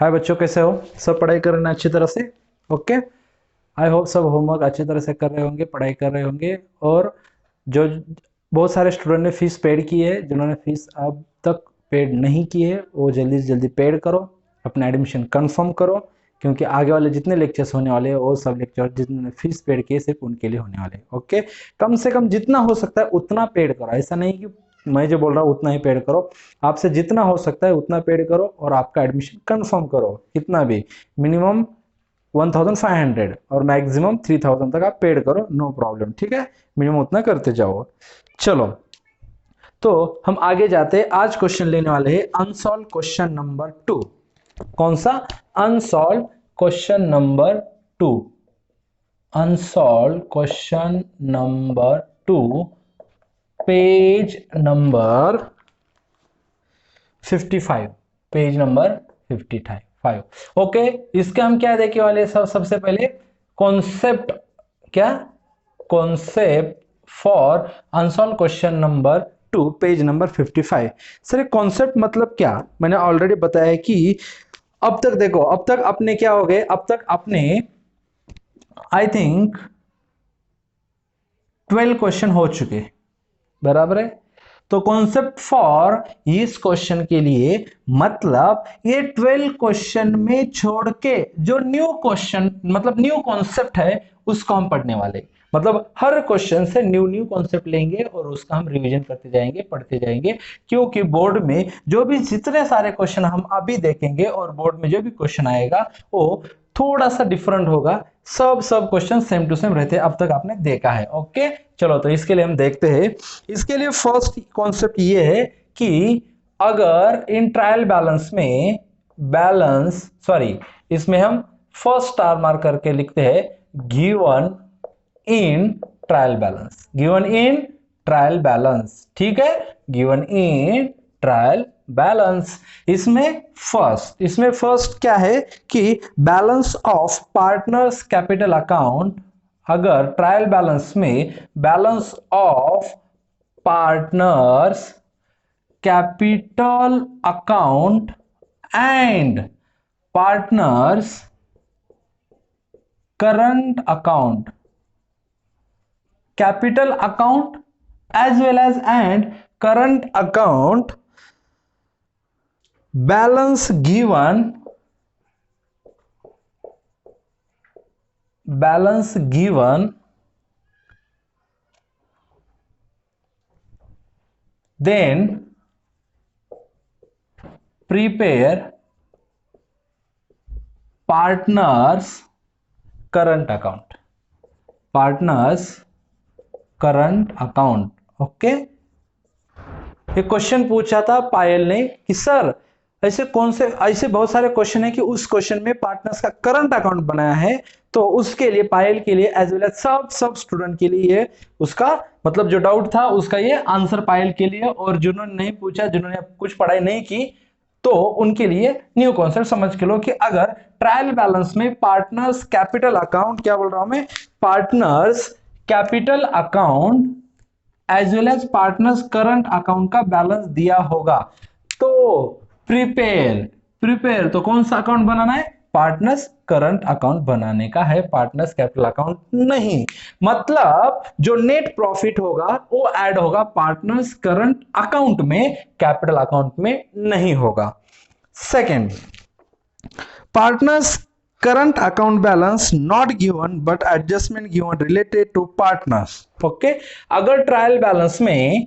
हाय बच्चों, कैसे हो? सब पढ़ाई कर रहे हैं अच्छी तरह से? ओके। आई होप सब होमवर्क अच्छी तरह से कर रहे होंगे, पढ़ाई कर रहे होंगे। और जो बहुत सारे स्टूडेंट ने फीस पेड की है, जिन्होंने फीस अब तक पेड नहीं की है वो जल्दी से जल्दी पेड करो, अपना एडमिशन कंफर्म करो, क्योंकि आगे वाले जितने लेक्चर्स होने वाले हैं वो सब लेक्चर जिन्होंने फीस पेड किए सिर्फ उनके लिए होने वाले हैं। ओके। कम से कम जितना हो सकता है उतना पेड करो, ऐसा नहीं कि मैं जो बोल रहा हूँ उतना ही पेड करो। आपसे जितना हो सकता है उतना पेड करो और आपका एडमिशन कंफर्म करो। कितना भी, मिनिमम 1500 और मैक्सिमम 3000 तक आप पेड करो, नो प्रॉब्लम। ठीक है, मिनिमम उतना करते जाओ। चलो, तो हम आगे जाते हैं। आज क्वेश्चन लेने वाले हैं अनसॉल्व क्वेश्चन नंबर 2। कौन सा? Unsolved question number 2। Unsolved question number 2, page number 55। Page number 55। Okay. इसके हम क्या देखने वाले सब? सबसे पहले कॉन्सेप्ट। क्या? Concept for unsolved question number 2, page number 55। Sir concept मतलब क्या? मैंने ऑलरेडी बताया कि अब तक देखो, अब तक अपने क्या हो गए, अब तक अपने आई थिंक 12 क्वेश्चन हो चुके, बराबर है। तो कॉन्सेप्ट फॉर इस क्वेश्चन के लिए मतलब ये 12 क्वेश्चन में छोड़ के जो न्यू क्वेश्चन मतलब न्यू कॉन्सेप्ट है उसको हम पढ़ने वाले। मतलब हर क्वेश्चन से न्यू न्यू कॉन्सेप्ट लेंगे और उसका हम रिवीजन करते जाएंगे, पढ़ते जाएंगे। क्योंकि बोर्ड में जो भी जितने सारे क्वेश्चन हम अभी देखेंगे और बोर्ड में जो भी क्वेश्चन आएगा वो थोड़ा सा डिफरेंट होगा। सब क्वेश्चन सेम टू सेम रहते हैं, अब तक आपने देखा है। ओके। चलो, तो इसके लिए हम देखते हैं। इसके लिए फर्स्ट कॉन्सेप्ट ये है कि अगर इन ट्रायल बैलेंस में इसमें हम फर्स्ट स्टार मार्क करके लिखते हैं given in trial balance. Given in trial balance, ठीक है, गिवन इन ट्रायल बैलेंस। इसमें फर्स्ट क्या है कि balance of partners capital account. अगर ट्रायल बैलेंस में balance of partners capital account and partners current account, capital account as well as and current account balance given then prepare partners current account, okay. ये question पूछा था पायल ने कि sir ऐसे कौन से, ऐसे बहुत सारे क्वेश्चन है कि उस क्वेश्चन में पार्टनर्स का करंट अकाउंट बनाया है। तो उसके लिए पायल के लिए एज वेल एज सब स्टूडेंट के लिए उसका मतलब जो डाउट था उसका ये आंसर पायल के लिए, और जिन्होंने नहीं पूछा, जिन्होंने कुछ पढ़ाई नहीं की, तो उनके लिए न्यू कॉन्सेप्ट समझ के लो कि अगर ट्रायल बैलेंस में पार्टनर्स कैपिटल अकाउंट, क्या बोल रहा हूं मैं, partners capital account as well as partners current account का बैलेंस दिया होगा तो प्रिपेयर तो कौन सा अकाउंट बनाना है? पार्टनर्स करंट अकाउंट बनाने का है, पार्टनर्स कैपिटल अकाउंट नहीं। मतलब जो नेट प्रॉफिट होगा वो ऐड होगा पार्टनर्स करंट अकाउंट में, कैपिटल अकाउंट में नहीं होगा। Second, partners current account balance not given but adjustment given related to partners। Okay. अगर ट्रायल बैलेंस में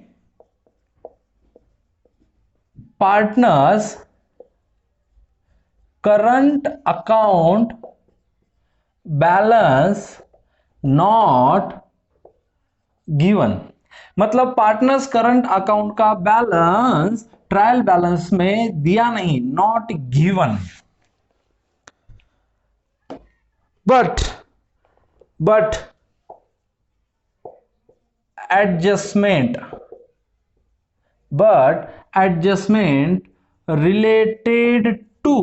partners current account balance not given, मतलब पार्टनर्स करंट अकाउंट का balance trial balance में दिया नहीं, not given, but adjustment related to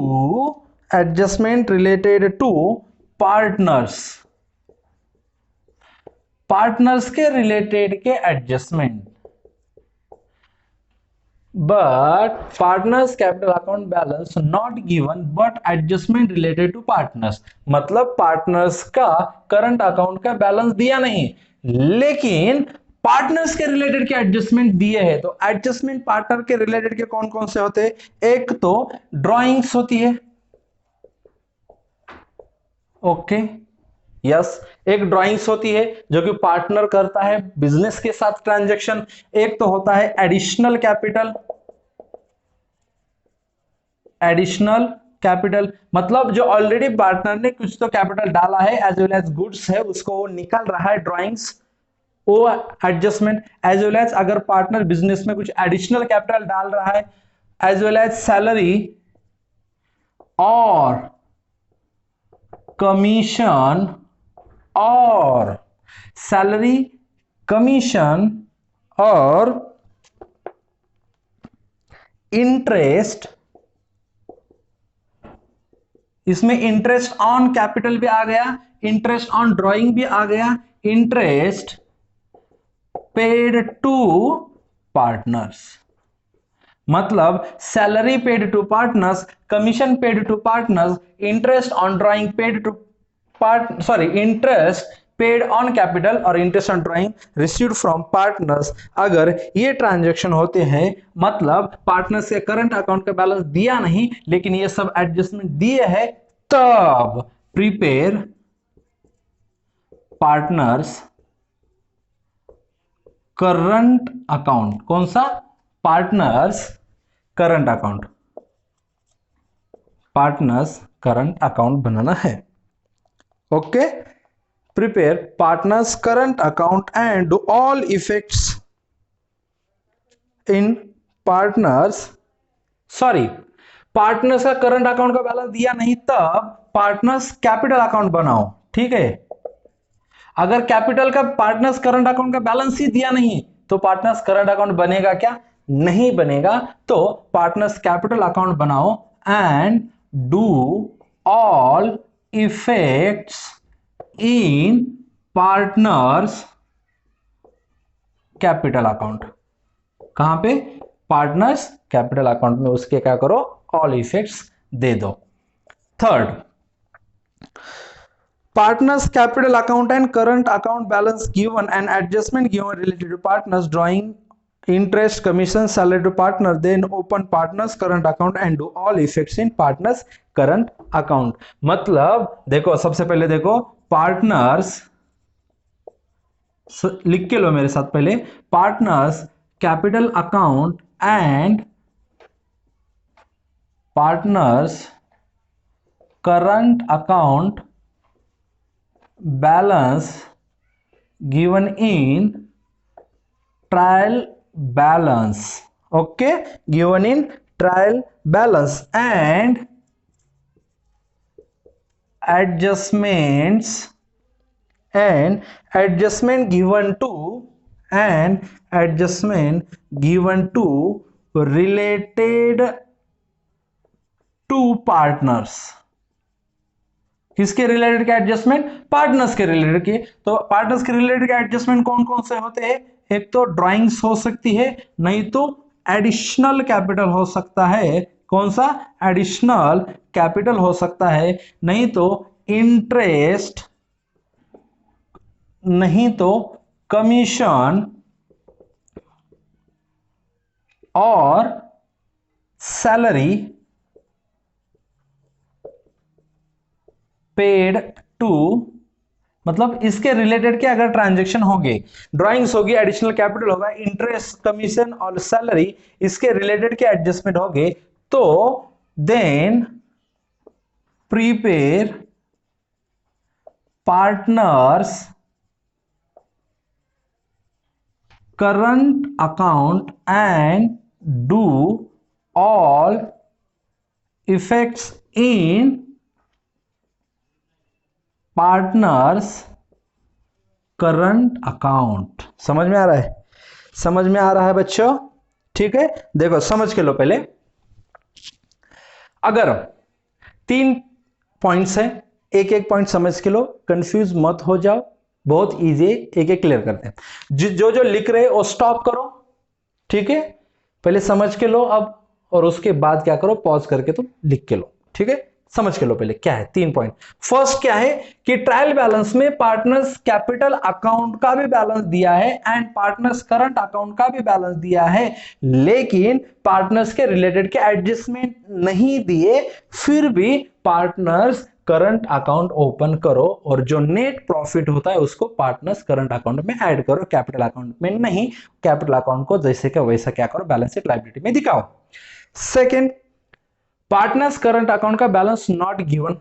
partners के related के adjustment, but partners capital account balance not given but adjustment related to partners, मतलब partners का current account का बैलेंस दिया नहीं, लेकिन पार्टनर्स के रिलेटेड के एडजस्टमेंट दिए हैं। तो एडजस्टमेंट पार्टनर के रिलेटेड के कौन कौन से होते हैं? एक तो ड्राइंग्स होती है, ओके यस, एक ड्राइंग्स होती है जो कि पार्टनर करता है बिजनेस के साथ ट्रांजैक्शन। एक तो होता है एडिशनल कैपिटल, एडिशनल कैपिटल मतलब जो ऑलरेडी पार्टनर ने कुछ तो कैपिटल डाला है एज वेल एज गुड्स है, उसको वो निकल रहा है ड्राइंग्स, वो एडजस्टमेंट। एज वेल एज अगर पार्टनर बिजनेस में कुछ एडिशनल कैपिटल डाल रहा है, एज वेल एज सैलरी और कमीशन, और सैलरी, कमीशन और इंटरेस्ट, इसमें इंटरेस्ट ऑन कैपिटल भी आ गया, इंटरेस्ट ऑन ड्राइंग भी आ गया, इंटरेस्ट पेड टू पार्टनर्स, मतलब salary paid to partners, commission paid to partners, interest on drawing paid to interest paid on capital और interest on drawing received from partners. अगर ये ट्रांजैक्शन होते हैं, मतलब पार्टनर्स के करंट अकाउंट का balance दिया नहीं लेकिन ये सब एडजस्टमेंट दिए है, तब प्रिपेयर पार्टनर्स करंट अकाउंट। कौन सा? Partners current account, partners current account बनाना है, okay. Prepare partners current account and do all effects in partners, sorry, partners का करंट अकाउंट का बैलेंस दिया नहीं तब पार्टनर्स कैपिटल अकाउंट बनाओ, ठीक है। अगर कैपिटल का पार्टनर्स करंट अकाउंट का बैलेंस ही दिया नहीं तो पार्टनर्स करंट अकाउंट बनेगा क्या? नहीं बनेगा। तो पार्टनर्स कैपिटल अकाउंट बनाओ and do all effects in partners capital account. कहां पे? पार्टनर्स कैपिटल अकाउंट में उसके क्या करो? ऑल इफेक्ट्स दे दो। Third, partners capital account and current account balance given and adjustment given related to partners drawing interest commission salary to partner, then open partners current account and do all effects in partners current account। मतलब देखो, सबसे पहले देखो partners, लिख के लो मेरे साथ पहले, partners capital account and partners current account balance given in trial balance, okay, given in trial balance and adjustments and adjustment given to related to partners। किसके रिलेटेड के एडजस्टमेंट? पार्टनर्स के रिलेटेड के। तो पार्टनर्स के related के adjustment कौन कौन से होते हैं? एक तो ड्राइंग्स हो सकती है, नहीं तो एडिशनल कैपिटल हो सकता है। कौन सा? एडिशनल कैपिटल हो सकता है, नहीं तो इंटरेस्ट, नहीं तो कमीशन और सैलरी पेड टू, मतलब इसके रिलेटेड के अगर ट्रांजैक्शन होंगे, ड्राइंग्स होगी, एडिशनल कैपिटल होगा, इंटरेस्ट, कमीशन और सैलरी, इसके रिलेटेड के एडजस्टमेंट होंगे, तो then prepare partners current account and do all effects in partners current account. समझ में आ रहा है? समझ में आ रहा है बच्चों? ठीक है, देखो समझ के लो पहले। अगर 3 पॉइंट्स है, एक एक पॉइंट समझ के लो, कंफ्यूज मत हो जाओ, बहुत इजी, एक एक क्लियर करते हैं। जो जो लिख रहे हो स्टॉप करो, ठीक है। पहले समझ के लो अब, और उसके बाद क्या करो, पॉज करके तुम लिख के लो, ठीक है। समझ के लो पहले क्या है 3 पॉइंट। फर्स्ट क्या है कि ट्रायल बैलेंस में पार्टनर्स कैपिटल अकाउंट का भी बैलेंस दिया है एंड पार्टनर्स करंट अकाउंट का भी बैलेंस दिया है, लेकिन पार्टनर्स के रिलेटेड के एडजस्टमेंट नहीं दिए, फिर भी पार्टनर्स करंट अकाउंट ओपन करो और जो नेट प्रॉफिट होता है उसको पार्टनर्स करंट अकाउंट में ऐड करो, कैपिटल अकाउंट में नहीं। कैपिटल अकाउंट को जैसे का वैसा क्या करो, बैलेंस शीट लायबिलिटी में दिखाओ। सेकंड, पार्टनर्स करंट अकाउंट का बैलेंस नॉट गिवन,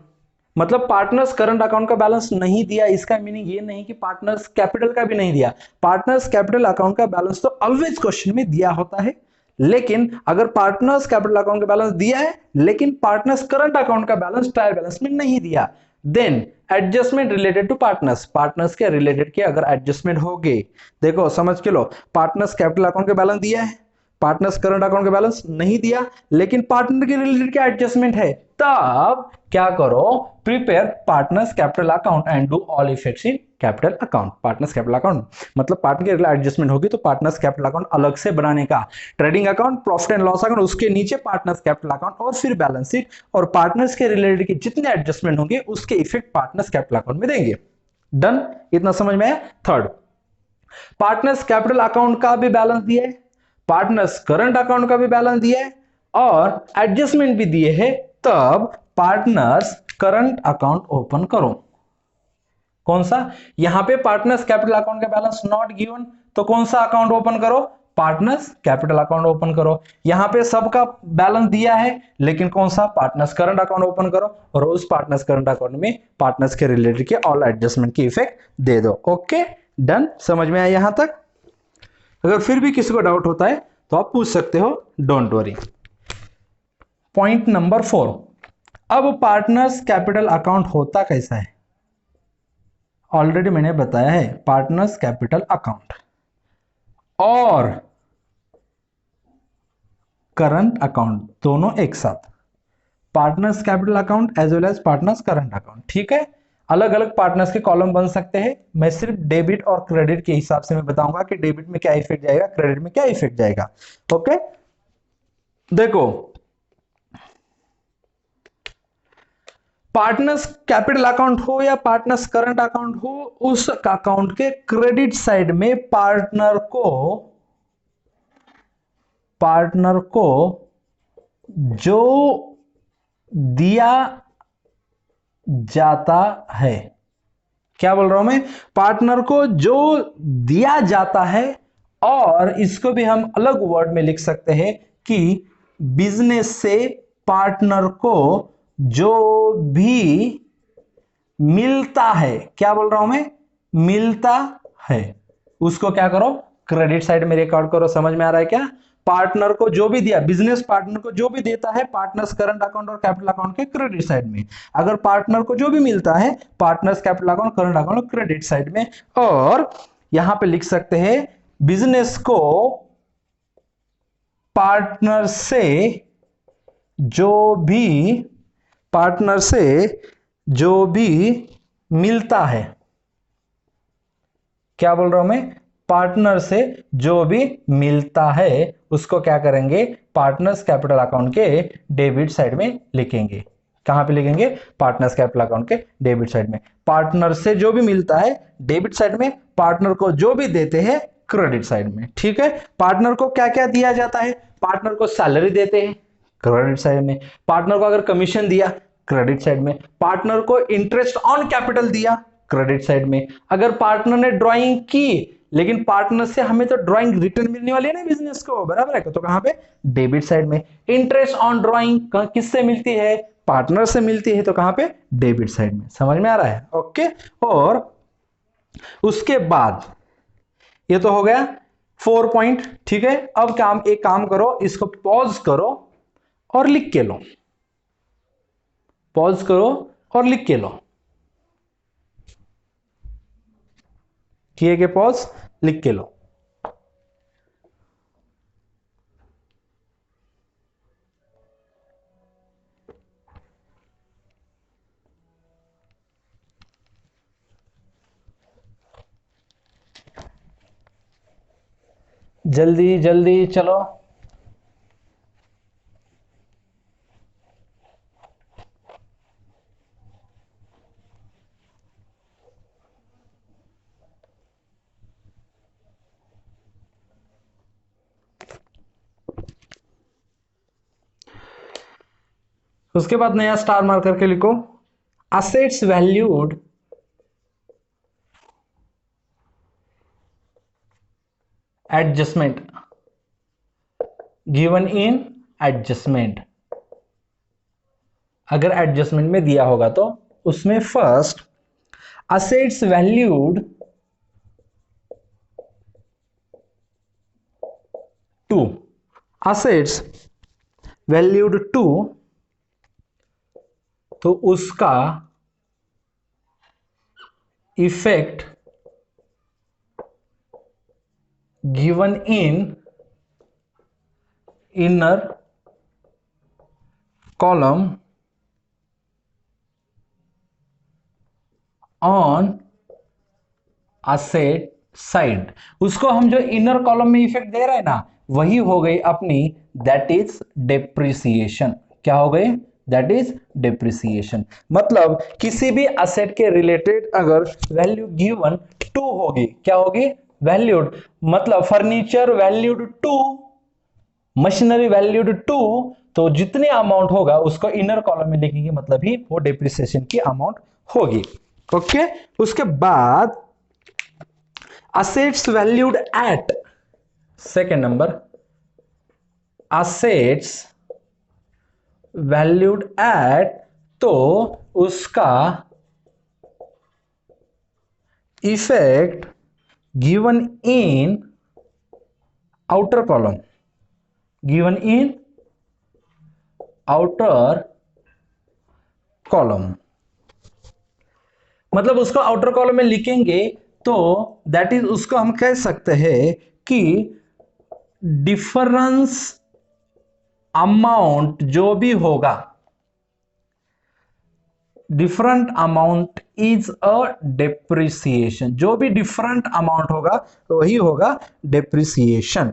मतलब पार्टनर्स करंट अकाउंट का बैलेंस नहीं दिया, इसका मीनिंग ये नहीं कि पार्टनर्स कैपिटल का भी नहीं दिया। पार्टनर्स कैपिटल अकाउंट का बैलेंस तो ऑलवेज क्वेश्चन में दिया होता है, लेकिन अगर पार्टनर्स कैपिटल अकाउंट का बैलेंस दिया है लेकिन पार्टनर्स करंट अकाउंट का बैलेंस ट्रायल बैलेंस में नहीं दिया, then adjustment related to partners, partners के रिलेटेड के अगर एडजस्टमेंट हो गए, देखो समझ के लो, पार्टनर्स कैपिटल अकाउंट का बैलेंस दिया है, पार्टनर्स करंट अकाउंट का बैलेंस नहीं दिया, लेकिन पार्टनर के रिलेटेड क्या एडजस्टमेंट है, तब क्या करो, prepare partners capital account and do all effects in capital account. Partners capital account मतलब पार्टनर के रिलेटेड एडजस्टमेंट होगी तो पार्टनर्स कैपिटल अकाउंट अलग से बनाने का, trading account, profit and loss account, उसके नीचे पार्टनर्स कैपिटल अकाउंट और फिर बैलेंस शीट, और पार्टनर्स के रिलेटेड के जितने एडजस्टमेंट होंगे उसके इफेक्ट पार्टनर्स कैपिटल अकाउंट में देंगे। डन, इतना समझ में आया। थर्ड, पार्टनर्स कैपिटल अकाउंट का भी बैलेंस दिया है, पार्टनर्स करंट अकाउंट का भी बैलेंस दिया है और एडजस्टमेंट भी दिए हैं, तब पार्टनर्स करंट अकाउंट ओपन करो। कौन सा, यहां पे पार्टनर्स कैपिटल अकाउंट का बैलेंस नॉट गिवन, तो कौन सा अकाउंट ओपन करो, पार्टनर्स कैपिटल अकाउंट ओपन करो। यहां पे सबका बैलेंस दिया है लेकिन कौन सा, पार्टनर्स करंट अकाउंट ओपन करो और उस पार्टनर्स करंट अकाउंट में पार्टनर्स के रिलेटेड के ऑल एडजस्टमेंट की इफेक्ट दे दो। ओके डन, समझ में आया यहां तक। अगर फिर भी किसी को डाउट होता है तो आप पूछ सकते हो, डोंट वरी। पॉइंट नंबर 4, अब पार्टनर्स कैपिटल अकाउंट होता कैसा है, ऑलरेडी मैंने बताया है, पार्टनर्स कैपिटल अकाउंट और करंट अकाउंट दोनों एक साथ, partners capital account as well as partners current account, ठीक है। अलग अलग पार्टनर्स के कॉलम बन सकते हैं, मैं सिर्फ डेबिट और क्रेडिट के हिसाब से मैं बताऊंगा कि डेबिट में क्या इफेक्ट जाएगा, क्रेडिट में क्या इफेक्ट जाएगा। ओके देखो, पार्टनर्स कैपिटल अकाउंट हो या पार्टनर्स करंट अकाउंट हो, उस अकाउंट के क्रेडिट साइड में पार्टनर को जो दिया जाता है, क्या बोल रहा हूं मैं, पार्टनर को जो दिया जाता है, और इसको भी हम अलग वर्ड में लिख सकते हैं कि बिजनेस से पार्टनर को जो भी मिलता है, क्या बोल रहा हूं मैं, मिलता है, उसको क्या करो, क्रेडिट साइड में रिकॉर्ड करो। समझ में आ रहा है क्या, पार्टनर को जो भी दिया, बिजनेस पार्टनर को जो भी देता है पार्टनर्स करंट अकाउंट और कैपिटल अकाउंट के क्रेडिट साइड में, अगर पार्टनर को जो भी मिलता है partners capital account current account credit side में, और यहां पे लिख सकते हैं बिजनेस को पार्टनर से जो भी मिलता है, क्या बोल रहा हूं मैं, पार्टनर से जो भी मिलता है उसको क्या करेंगे, पार्टनर्स कैपिटल अकाउंट के डेबिट साइड में लिखेंगे। कहां पे लिखेंगे, पार्टनर्स कैपिटल अकाउंट के डेबिट साइड में। पार्टनर से जो भी मिलता है डेबिट साइड में, पार्टनर को जो भी देते हैं क्रेडिट साइड में, ठीक है। पार्टनर को क्या क्या दिया जाता है, पार्टनर को सैलरी देते हैं क्रेडिट साइड में, पार्टनर को अगर कमीशन दिया क्रेडिट साइड में, पार्टनर को इंटरेस्ट ऑन कैपिटल दिया क्रेडिट साइड में, अगर पार्टनर ने ड्राइंग की लेकिन पार्टनर से हमें तो ड्राइंग रिटर्न मिलने वाली है ना बिजनेस को, बराबर है, तो कहां पे, डेबिट साइड में। इंटरेस्ट ऑन ड्राइंग किससे मिलती है, पार्टनर से मिलती है, तो कहां पे, डेबिट साइड में। समझ में आ रहा है, ओके। और उसके बाद ये तो हो गया 4 पॉइंट, ठीक है। अब एक काम करो, इसको पॉज करो और लिख के लो, पॉज करो और लिख के लो, किए के पॉज, लिख के लो। जल्दी जल्दी चलो। उसके बाद नया स्टार मार्क करके लिखो assets valued adjustment given in adjustment. अगर एडजस्टमेंट में दिया होगा तो उसमें first assets valued to, assets valued to, तो उसका effect given in inner column on asset side. उसको हम जो इनर कॉलम में इफेक्ट दे रहे हैं ना, वही हो गई अपनी दैट इज डेप्रिसिएशन। क्या हो गई? That is depreciation. मतलब किसी भी असेट के रिलेटेड अगर वैल्यू गिवन टू होगी, क्या होगी? वैल्यूड। मतलब furniture valued to, machinery valued to, तो जितने अमाउंट होगा उसको इनर कॉलम में लिखेंगे, मतलब ही वो डेप्रिसिएशन की अमाउंट होगी। ओके। उसके बाद assets valued at, second number assets valued at, तो उसका effect given in outer column, given in outer column, मतलब उसको आउटर कॉलम में लिखेंगे तो दैट इज, उसको हम कह सकते हैं कि डिफरेंस अमाउंट जो भी होगा, different amount is a depreciation. जो भी डिफरेंट अमाउंट होगा वही होगा डेप्रिसिएशन।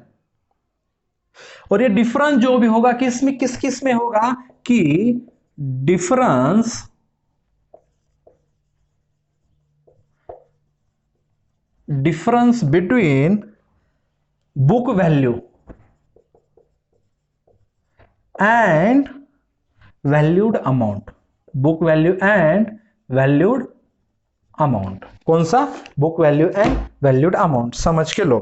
और ये डिफरेंस जो भी होगा किस में, किस किस में होगा कि difference between book value and valued amount, book value and valued amount. कौन सा? Book value and valued amount. समझ के लो,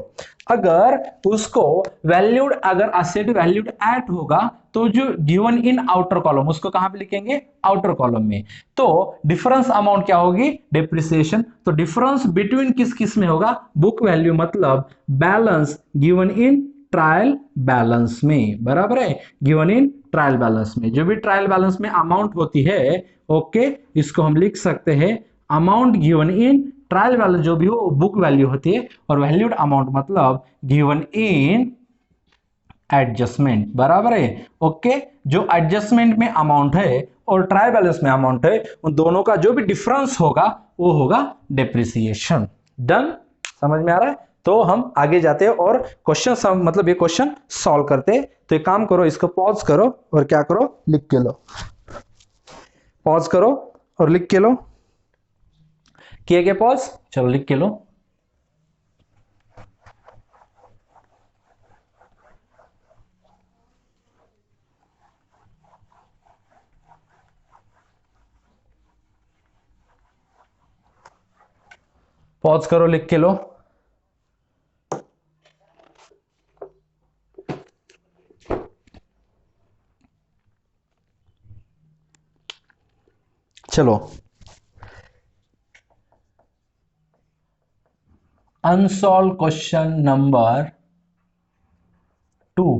अगर उसको वैल्यूड, अगर असेट वैल्यूड एट होगा तो जो गिवन इन आउटर कॉलम, उसको कहां पे लिखेंगे? आउटर कॉलम में। तो डिफरेंस अमाउंट क्या होगी? डेप्रिसिएशन। तो डिफरेंस बिटवीन किस किस में होगा? बुक वैल्यू मतलब balance given in trial balance में, बराबर है? गिवन इन ट्रायल बैलेंस में, जो भी ट्रायल बैलेंस में अमाउंट होती है, ओके, इसको हम लिख सकते हैं amount given in trial value, जो भी हो बुक वैल्यू होती है, और वैल्यूड अमाउंट मतलब गिवन इन एडजस्टमेंट, बराबर है? ओके। जो एडजस्टमेंट में अमाउंट है और ट्रायल बैलेंस में अमाउंट है, उन दोनों का जो भी डिफरेंस होगा वो होगा डेप्रिसिएशन। डन? समझ में आ रहा है? तो हम आगे जाते हैं और क्वेश्चन, मतलब ये क्वेश्चन सॉल्व करते हैं। तो एक काम करो, इसको पॉज करो और क्या करो, लिख के लो। पॉज करो और लिख के लो। किए गए पॉज? चलो लिख के लो। पॉज करो, लिख के लो। चलो, unsolved question number 2,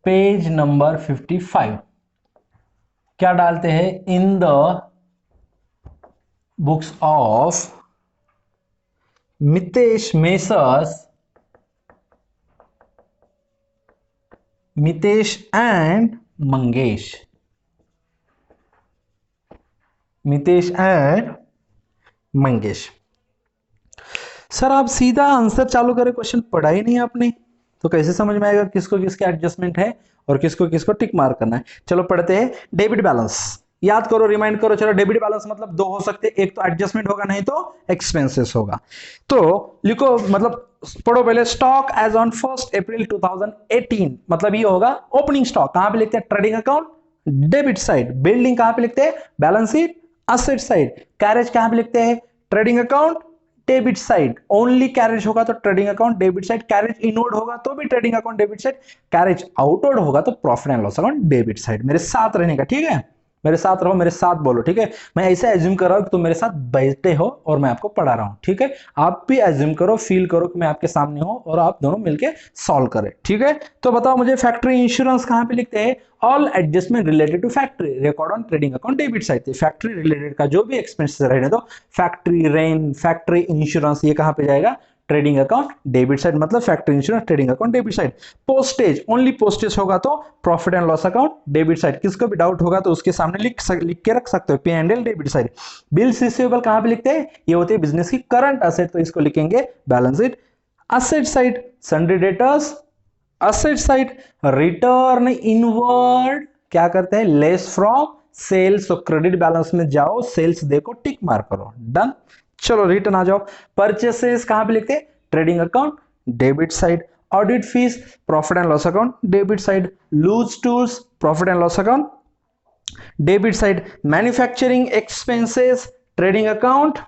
page number 55। क्या डालते हैं? In the books of Mitesh messrs, Mitesh and Mangesh, Mitesh and Mangesh. Sir आप सीधा आंसर चालू करें, क्वेश्चन पढ़ा ही नहीं आपने, तो कैसे समझ में आएगा किसको किसके एडजस्टमेंट है और किसको किसको टिक मार्क करना है? चलो पढ़ते हैं। डेबिट बैलेंस याद करो, रिमाइंड करो। चलो, डेबिट बैलेंस मतलब दो हो सकते, एक तो एडजस्टमेंट होगा, नहीं तो एक्सपेंसेस होगा। तो लिखो, मतलब पढ़ो पहले। स्टॉक एज ऑन 1 अप्रैल 2018, मतलब ये होगा ओपनिंग स्टॉक। कहां पे लिखते हैं? Trading account, debit side. Building कहां पे लिखते हैं, balance sheet asset side. Carriage कहां पे लिखते हैं, trading account debit side. Only carriage होगा तो trading account debit side, carriage inward होगा तो भी trading account debit side, carriage outward होगा तो profit and loss account debit side. मेरे साथ रहने का, ठीक है, मेरे साथ रहो, मेरे साथ बोलो, ठीक है। मैं ऐसे एज्यूम कर रहा हूं कि तुम मेरे साथ बैठे हो और मैं आपको पढ़ा रहा हूं, ठीक है। आप भी एज्यूम करो, फील करो कि मैं आपके सामने हूं और आप दोनों मिलके सॉल्व करें, ठीक है। तो बताओ मुझे, फैक्ट्री इंश्योरेंस कहां पे लिखते हैं, all adjustment related to factory record on trading account debit side. Factory related का जो भी एक्सपेंसेस रहने दो, फैक्ट्री रेंट, फैक्ट्री इंश्योरेंस, ये कहां पे जाएगा, ट्रेडिंग अकाउंट डेबिट साइड, मतलब factory insurance trading account debit side. Postage, only postage होगा तो profit and loss account debit side. किसको भी डाउट होगा तो उसके सामने लिख के रख सकते हो, P and L debit side. Bills receivable कहां पे लिखते हैं, ये होती है बिजनेस की करंट असेट, तो इसको लिखेंगे balance sheet asset side. Sundry debtors asset side. Return inward क्या करते हैं, लेस फ्रॉम सेल्स, तो क्रेडिट बैलेंस में जाओ, सेल्स देखो, टिक मार करो, डन। चलो रिटर्न आ जाओ। परचेसेस कहां पे लिखते हैं, trading account debit side. Audit fees profit and loss account debit side. Loose tools profit and loss account debit side. Manufacturing expenses trading account,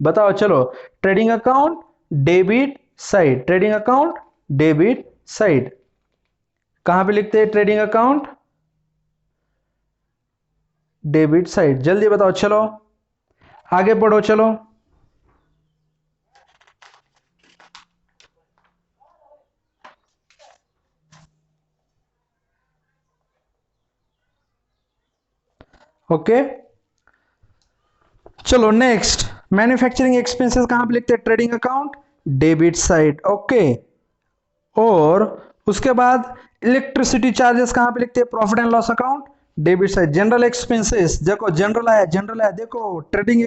बताओ चलो, trading account debit side, trading account debit side. कहां पे लिखते हैं, trading account debit side. जल्दी बताओ, चलो आगे बढ़ो, चलो। ओके चलो नेक्स्ट, मैन्युफैक्चरिंग एक्सपेंसेस कहां पे लिखते हैं, trading account debit side, okay. और उसके बाद इलेक्ट्रिसिटी चार्जेस कहां पे लिखते हैं, profit and loss account debit side. General expenses देखो, जनरल आया, जनरल आया, देखो ट्रेडिंग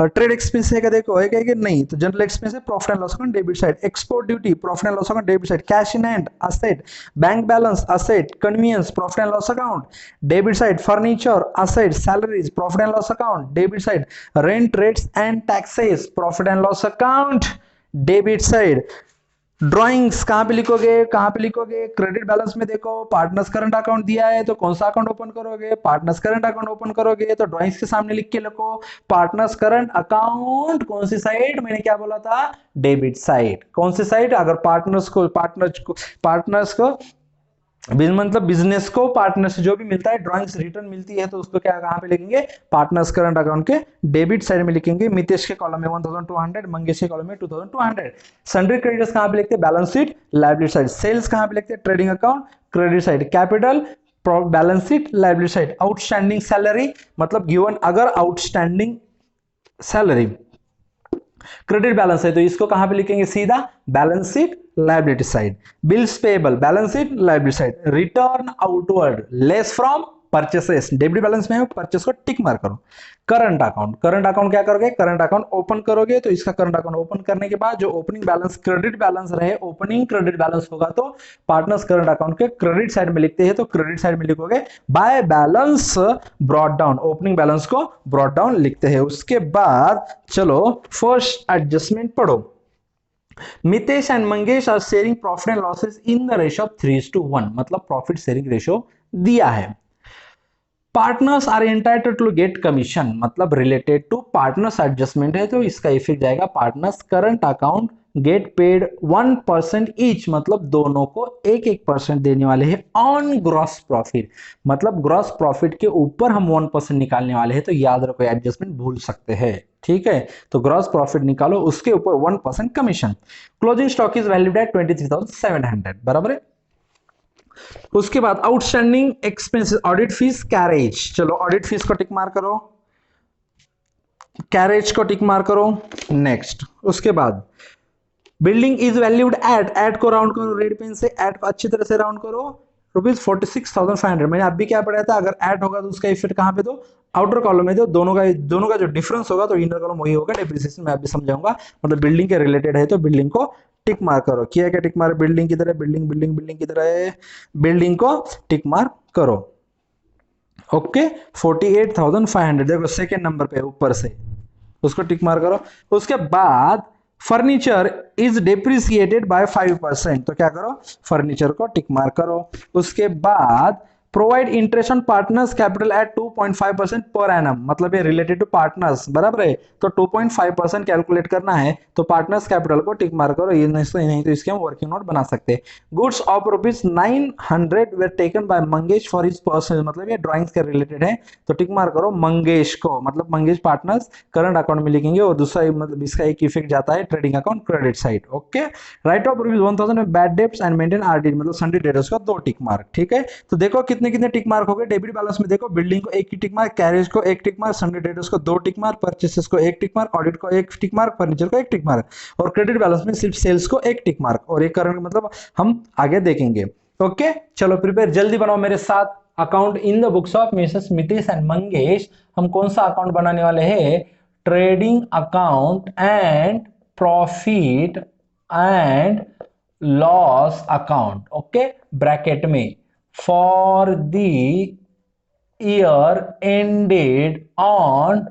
ट्रेड एक्सपेंस है, देखो है कि नहीं, तो जनरल एक्सपेंस है, profit and loss account debit side. Export duty profit and loss account debit side. Cash in hand asset, bank balance asset, convenience profit and loss account debit side. Furniture asset, salaries profit and loss account debit side. Rent rates and taxes profit and loss account debit side. Drawings कहां पे लिखोगे, कहां पे लिखोगे, credit balance में देखो, partners current account दिया है तो कौन सा अकाउंट ओपन करोगे, पार्टनर्स करंट अकाउंट ओपन करोगे, तो ड्राइंग्स के सामने लिख के लिखो पार्टनर्स करंट अकाउंट, कौन सी साइड, मैंने क्या बोला था, डेबिट साइड। कौन सी साइड, अगर पार्टनर्स को मतलब बिजनेस को पार्टनर से जो भी मिलता है, ड्राइंग्स रिटर्न मिलती है, तो उसको क्या कहां पे लिखेंगे, पार्टनर्स करंट अकाउंट के डेबिट साइड में लिखेंगे। मितेश के कॉलम में 1200, मंगेश के कॉलम में 2200। सन्ड्री क्रेडिटर्स कहां पे लिखते हैं, balance sheet liability side. Sales कहां पे लिखते हैं, trading account credit side. Capital balance sheet liability side. Outstanding salary मतलब गिवन, अगर आउटस्टैंडिंग सैलरी क्रेडिट बैलेंस है तो इसको कहां पे लिखेंगे, सीधा balance sheet liability side. Bills payable balance sheet liability side. Return outward less from purchases, debit balance में है, परचेस को टिक मार करो। करंट अकाउंट, करंट अकाउंट क्या करोगे, करंट अकाउंट ओपन करोगे, तो इसका करंट अकाउंट ओपन करने के बाद जो ओपनिंग बैलेंस क्रेडिट बैलेंस रहे, ओपनिंग क्रेडिट बैलेंस होगा तो पार्टनर्स करंट अकाउंट के क्रेडिट साइड में लिखते हैं, तो क्रेडिट साइड में लिखोगे by balance brought down, opening balance को ब्रॉट डाउन लिखते हैं। उसके बाद चलो फर्स्ट एडजस्टमेंट पढ़ो। Mitesh and Mangesh are sharing profit and losses in the ratio of 3:1, मतलब प्रॉफिट शेयरिंग रेशियो दिया है। Partners are entitled to get commission, मतलब रिलेटेड टू पार्टनर्स एडजस्टमेंट है, तो इसका इफेक्ट जाएगा partners current account get paid 1% each, मतलब दोनों को 1% देने वाले हैं ऑन ग्रॉस प्रॉफिट, मतलब ग्रॉस प्रॉफिट के ऊपर हम 1% निकालने वाले हैं, तो याद रखो एडजस्टमेंट भूल सकते हैं, ठीक है। तो ग्रॉस प्रॉफिट निकालो, उसके ऊपर 1% commission. Closing stock is valued at 23,700, बराबर है। उसके बाद outstanding expenses, audit fees, carriage, चलो ऑडिट फीस को टिक मार करो, कैरेज को टिक मार करो। नेक्स्ट उसके बाद बिल्डिंग इज वैल्यूड एट को राउंड करो, रेड पेन से एट को अच्छी तरह से राउंड करो, ₹46,500। मैंने अभी क्या पढ़ा था, अगर ऐड होगा तो उसका इफेक्ट कहां पे दो, आउटर कॉलम में दो, दोनों का जो डिफरेंस होगा तो इनर कॉलम वही होगा, डेप्रिसिएशन मैं अभी समझाऊंगा, मतलब बिल्डिंग के रिलेटेड है तो बिल्डिंग को टिक मार करो। किया क्या टिक मार, बिल्डिंग किधर है, बिल्डिंग बिल्डिंग बिल्डिंग किधर है, बिल्डिंग को टिक मार करो, ओके। 48,500 देखो सेकेंड नंबर पे ऊपर से, उसको टिक मार करो। उसके बाद फर्नीचर इज डेप्रिसिएटेड बाय 5%, तो क्या करो, फर्नीचर को टिक मार करो। उसके बाद provide interest on partners capital eight 2.5% per annum, मतलब ये रिलेटेड टू पार्टनर्स, बराबर है। तो 2.5% कैलकुलेट करना है तो पार्टनर्स कैपिटल को टिक मार करो, ये नहीं तो इसके हम वर्किंग नोट बना सकते हैं। Goods of ₹900 where taken by Mangesh for his personal, मतलब ये ड्राइंग्स के रिलेटेड है तो टिक मार करो मंगेश को, मतलब मंगेश पार्टनर्स करंट अकाउंट में लिखेंगे, और दूसरा मतलब इसका एक इफेक्ट जाता है trading account credit side. Okay, right off ₹1000 में bad debts and maintain RD, मतलब सन्डी डेटर्स का 2 टिक मार्क। ठीक है, तो देखो कितने कितने टिक मार्क हो गए। डेबिट बैलेंस में देखो बिल्डिंग को 1 टिक मार्क, कैरेज को 1 टिक मार्क, सन्डी डेटर्स को 2 टिक मार्क, परचेसेस को 1 टिक मार्क, ऑडिट को 1 टिक मार्क, फर्नीचर को 1 टिक मार्क, और क्रेडिट बैलेंस में सिर्फ सेल्स को 1 टिक मार्क, और ये करंट मतलब हम आगे देखेंगे। ओके, चलो प्रिपेयर जल्दी बनाओ मेरे साथ। Account in the books of Mrs Mitesh and Mangesh, हम कौन सा अकाउंट बनाने वाले हैं? Trading account and profit and loss account. Okay, bracket में for the year ended on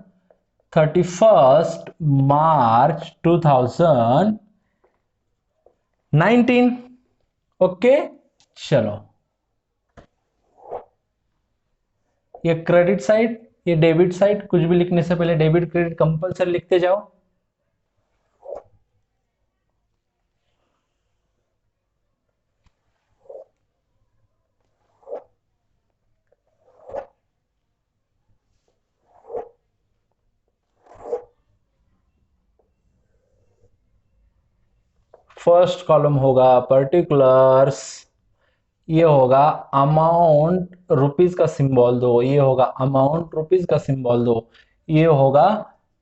31st March 2019। Okay, चलो ये क्रेडिट साइड, ये डेबिट साइड, कुछ भी लिखने से पहले डेबिट क्रेडिट कंपलसरी लिखते जाओ। फर्स्ट कॉलम होगा पर्टिकुलर्स, ये होगा अमाउंट रुपीज का सिंबल दो, ये होगा अमाउंट रुपीज का सिंबल दो, ये होगा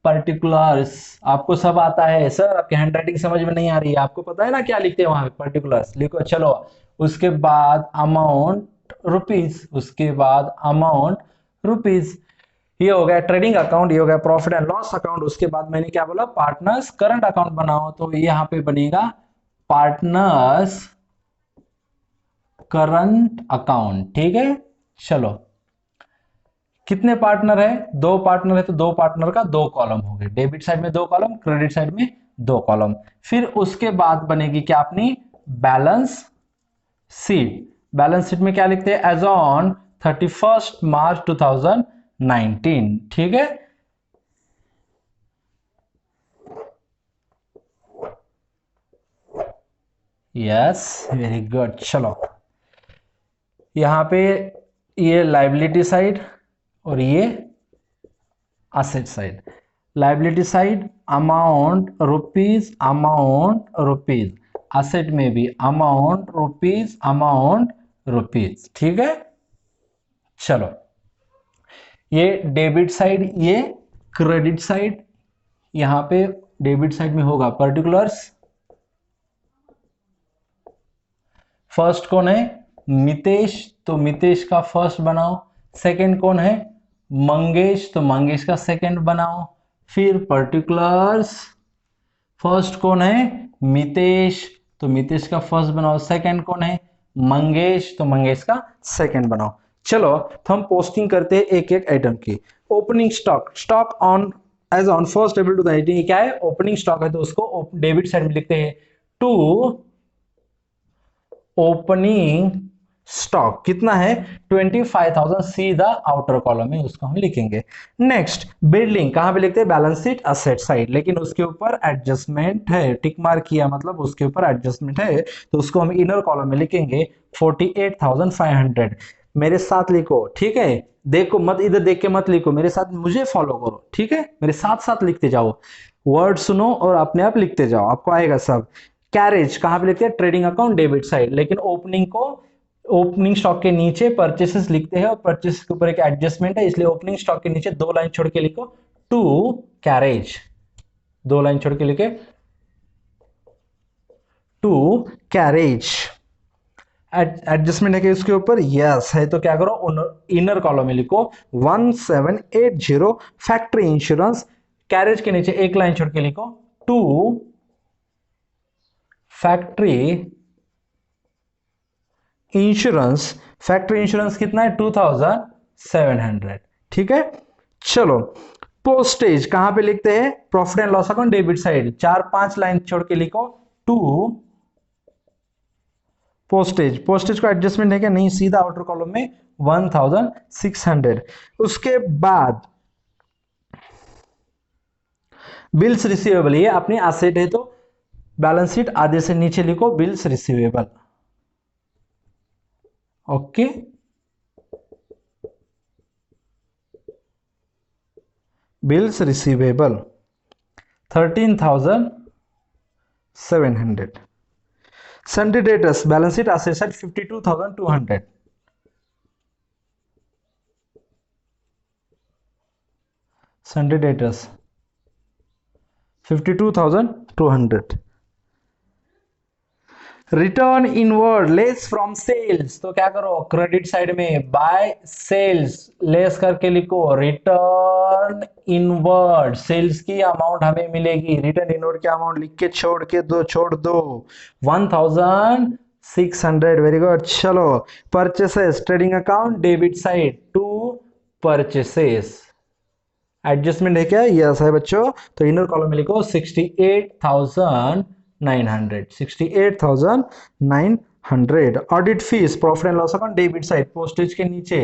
पर्टिकुलर्स। आपको सब आता है सर, आपकी हैंडराइटिंग समझ में नहीं आ रही है, आपको पता है ना क्या लिखते हैं वहां पे, पर्टिकुलर्स लिखो। चलो उसके बाद अमाउंट रुपीज, उसके बाद अमाउंट रुपीज, ये हो गया ट्रेडिंग अकाउंट, ये हो गया प्रॉफिट एंड लॉस अकाउंट। उसके बाद मैंने क्या बोला? पार्टनर्स करंट अकाउंट बनाओ, तो यहाँ पे बनेगा पार्टनर्स करंट अकाउंट। ठीक है, चलो कितने पार्टनर है? 2 पार्टनर है, तो 2 पार्टनर का 2 कॉलम हो गए, डेबिट साइड में 2 कॉलम, क्रेडिट साइड में 2 कॉलम। फिर उसके बाद बनेगी क्या अपनी? Balance sheet. बैलेंस शीट में क्या लिखते हैं? As on 31st March 2019। ठीक है, यस, वेरी गुड। चलो यहां पे ये लाइबिलिटी साइड और ये asset side. Liability side amount rupees, amount rupees, asset में भी अमाउंट रुपीज, अमाउंट रुपीज। ठीक है, चलो ये डेबिट साइड, ये क्रेडिट साइड। यहां पे डेबिट साइड में होगा पर्टिकुलर्स। फर्स्ट कौन है? मितेश, तो मितेश का फर्स्ट बनाओ। सेकंड कौन है? मंगेश, तो मंगेश का सेकंड बनाओ। फिर पर्टिकुलर्स, फर्स्ट कौन है? मितेश, तो मितेश का फर्स्ट बनाओ। सेकंड कौन है? मंगेश, तो मंगेश का सेकंड बनाओ। चलो तो हम पोस्टिंग करते हैं एक एक आइटम की। Opening stock, stock on as on 1st April 2018, क्या है? ओपनिंग स्टॉक है, तो उसको डेबिट साइड में लिखते हैं टू ओपनिंग स्टॉक। कितना है? 25,000, सीधा आउटर कॉलम में उसको हम लिखेंगे। नेक्स्ट बिल्डिंग, कहां पे लिखते हैं? बैलेंस शीट असेट साइड, लेकिन उसके ऊपर एडजस्टमेंट है, टिक मार्क किया मतलब उसके ऊपर एडजस्टमेंट है, तो उसको हम इनर कॉलम में लिखेंगे 48,500। मेरे साथ लिखो, ठीक है? देखो मत, इधर देख के मत लिखो, मेरे साथ मुझे फॉलो करो, ठीक है? मेरे साथ साथ लिखते जाओ, वर्ड सुनो और अपने आप लिखते जाओ, आपको आएगा सब। कैरेज कहां पे लिखते हैं? ट्रेडिंग अकाउंट डेबिट साइड, लेकिन ओपनिंग को ओपनिंग स्टॉक के नीचे परचेसेस लिखते हैं, और परचेसेस के ऊपर एक एडजस्टमेंट है, इसलिए ओपनिंग स्टॉक के नीचे 2 लाइन छोड़ के लिखो टू कैरेज, 2 लाइन छोड़ के लिखे टू कैरेज। एडजस्टमेंट है कि उसके ऊपर यस है, तो क्या करो? इनर कॉलम में लिखो 1780 फैक्ट्री इंश्योरेंस। कैरेज के नीचे 1 लाइन छोड़ के लिखो to factory insurance. Factory insurance कितना है? 2700। ठीक है, चलो पोस्टेज कहां पे लिखते हैं? Profit and loss account debit side, 4-5 line छोड़ के लिखो टू पोस्टेज। पोस्टेज को एडजस्टमेंट है क्या? नहीं, सीधा आउटर कॉलम में 1600। उसके बाद बिल्स रिसीवेबल, ये अपनी एसेट है तो बैलेंस शीट आधे से नीचे लिखो bills receivable. Okay, bills receivable 13,700। Sundry debtors balance sheet asset side 52,200। Sundry debtors 52,200। Return inward less from sales, तो क्या करो क्रेडिट साइड में बाय सेल्स लेस करके लिखो रिटर्न इनवर्ड, सेल्स की अमाउंट हमें मिलेगी, रिटर्न इनवर्ड की अमाउंट लिख के छोड़ दो 1600। Very good. चलो purchases trading account debit side to purchases, adjustment है क्या? यस है बच्चों। तो इनर कॉलम में लिखो 68,900। 68,900। Audit fees profit and loss account debit side postage के नीचे,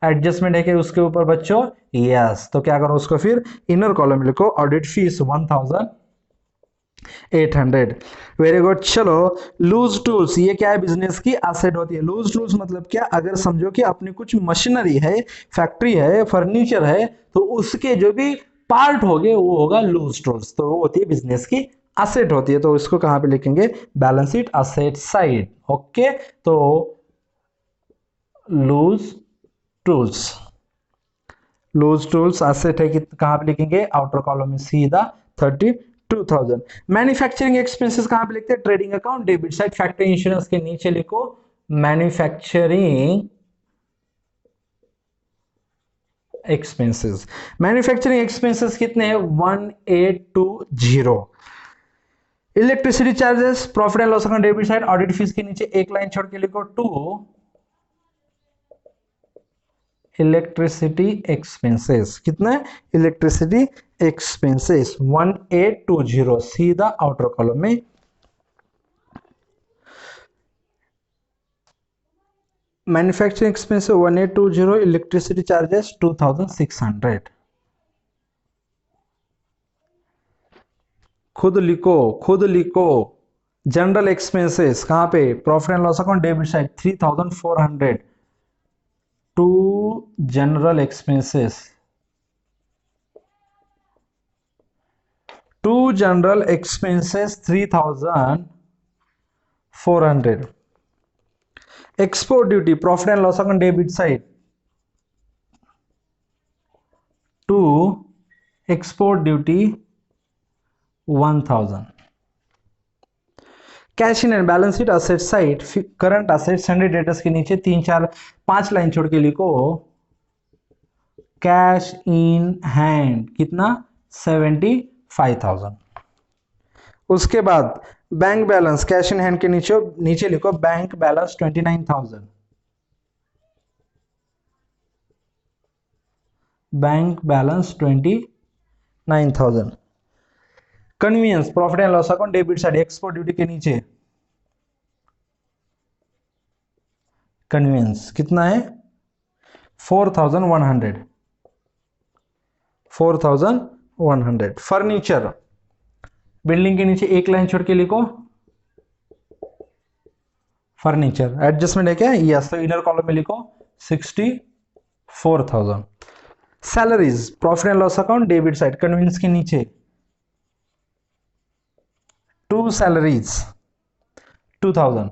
एडजस्टमेंट है क्या उसके ऊपर बच्चों? यस। तो क्या करो उसको फिर इनर कॉलम में लिखो ऑडिट फीस 1,800। Very good. चलो लूज टूल्स, ये क्या है? बिजनेस की एसेट होती है। लूज टूल्स मतलब क्या? अगर समझो कि अपनी कुछ मशीनरी है, फैक्ट्री है, फर्नीचर है, तो उसके जो भी पार्ट होंगे वो होगा लूज टूल्स, तो वो होती है बिजनेस की एसेट होती है। तो इसको कहां पे लिखेंगे? Balance sheet asset side. Okay, तो loose tools, loose tools asset है कि कहां पे लिखेंगे? आउटर कॉलम में सीधा 32,000। मैन्युफैक्चरिंग एक्सपेंसेस कहां पे लिखते हैं? Trading account debit side factory insurance के नीचे लिखो मैन्युफैक्चरिंग एक्सपेंसेस। मैन्युफैक्चरिंग एक्सपेंसेस कितने हैं? 1820। Electricity charges profit and loss account debit side audit fees के नीचे एक लाइन छोड़ के लिखो टू इलेक्ट्रिसिटी एक्सपेंसेस। कितना है? इलेक्ट्रिसिटी एक्सपेंसेस 1820 सीधा आउटर कॉलम में। Manufacturing expenses 1820, electricity charges 2600। खुद लिखो। जनरल एक्सपेंसेस कहां पे? Profit and loss account debit side 3400 to general expenses, to general expenses 3400। Export duty profit and loss account debit side to export duty 1000। Cash in hand balance sheet asset side current asset sundry debtors के नीचे 3-4-5 line छोड़ के लिखो cash in hand कितना? 75,000। उसके बाद bank balance cash in hand के नीचे लिखो bank balance 29,000। Bank balance 29,000। Convenience profit and loss account debit side export duty के नीचे कन्वीनियंस कितना है? 4,100। 4,100। फर्नीचर बिल्डिंग के नीचे एक लाइन छोड़ के लिखो फर्नीचर, एडजस्टमेंट है क्या? यस। तो इनर कॉलम में लिखो 64,000। Salaries profit and loss account debit side convenience के नीचे to salaries 2,000।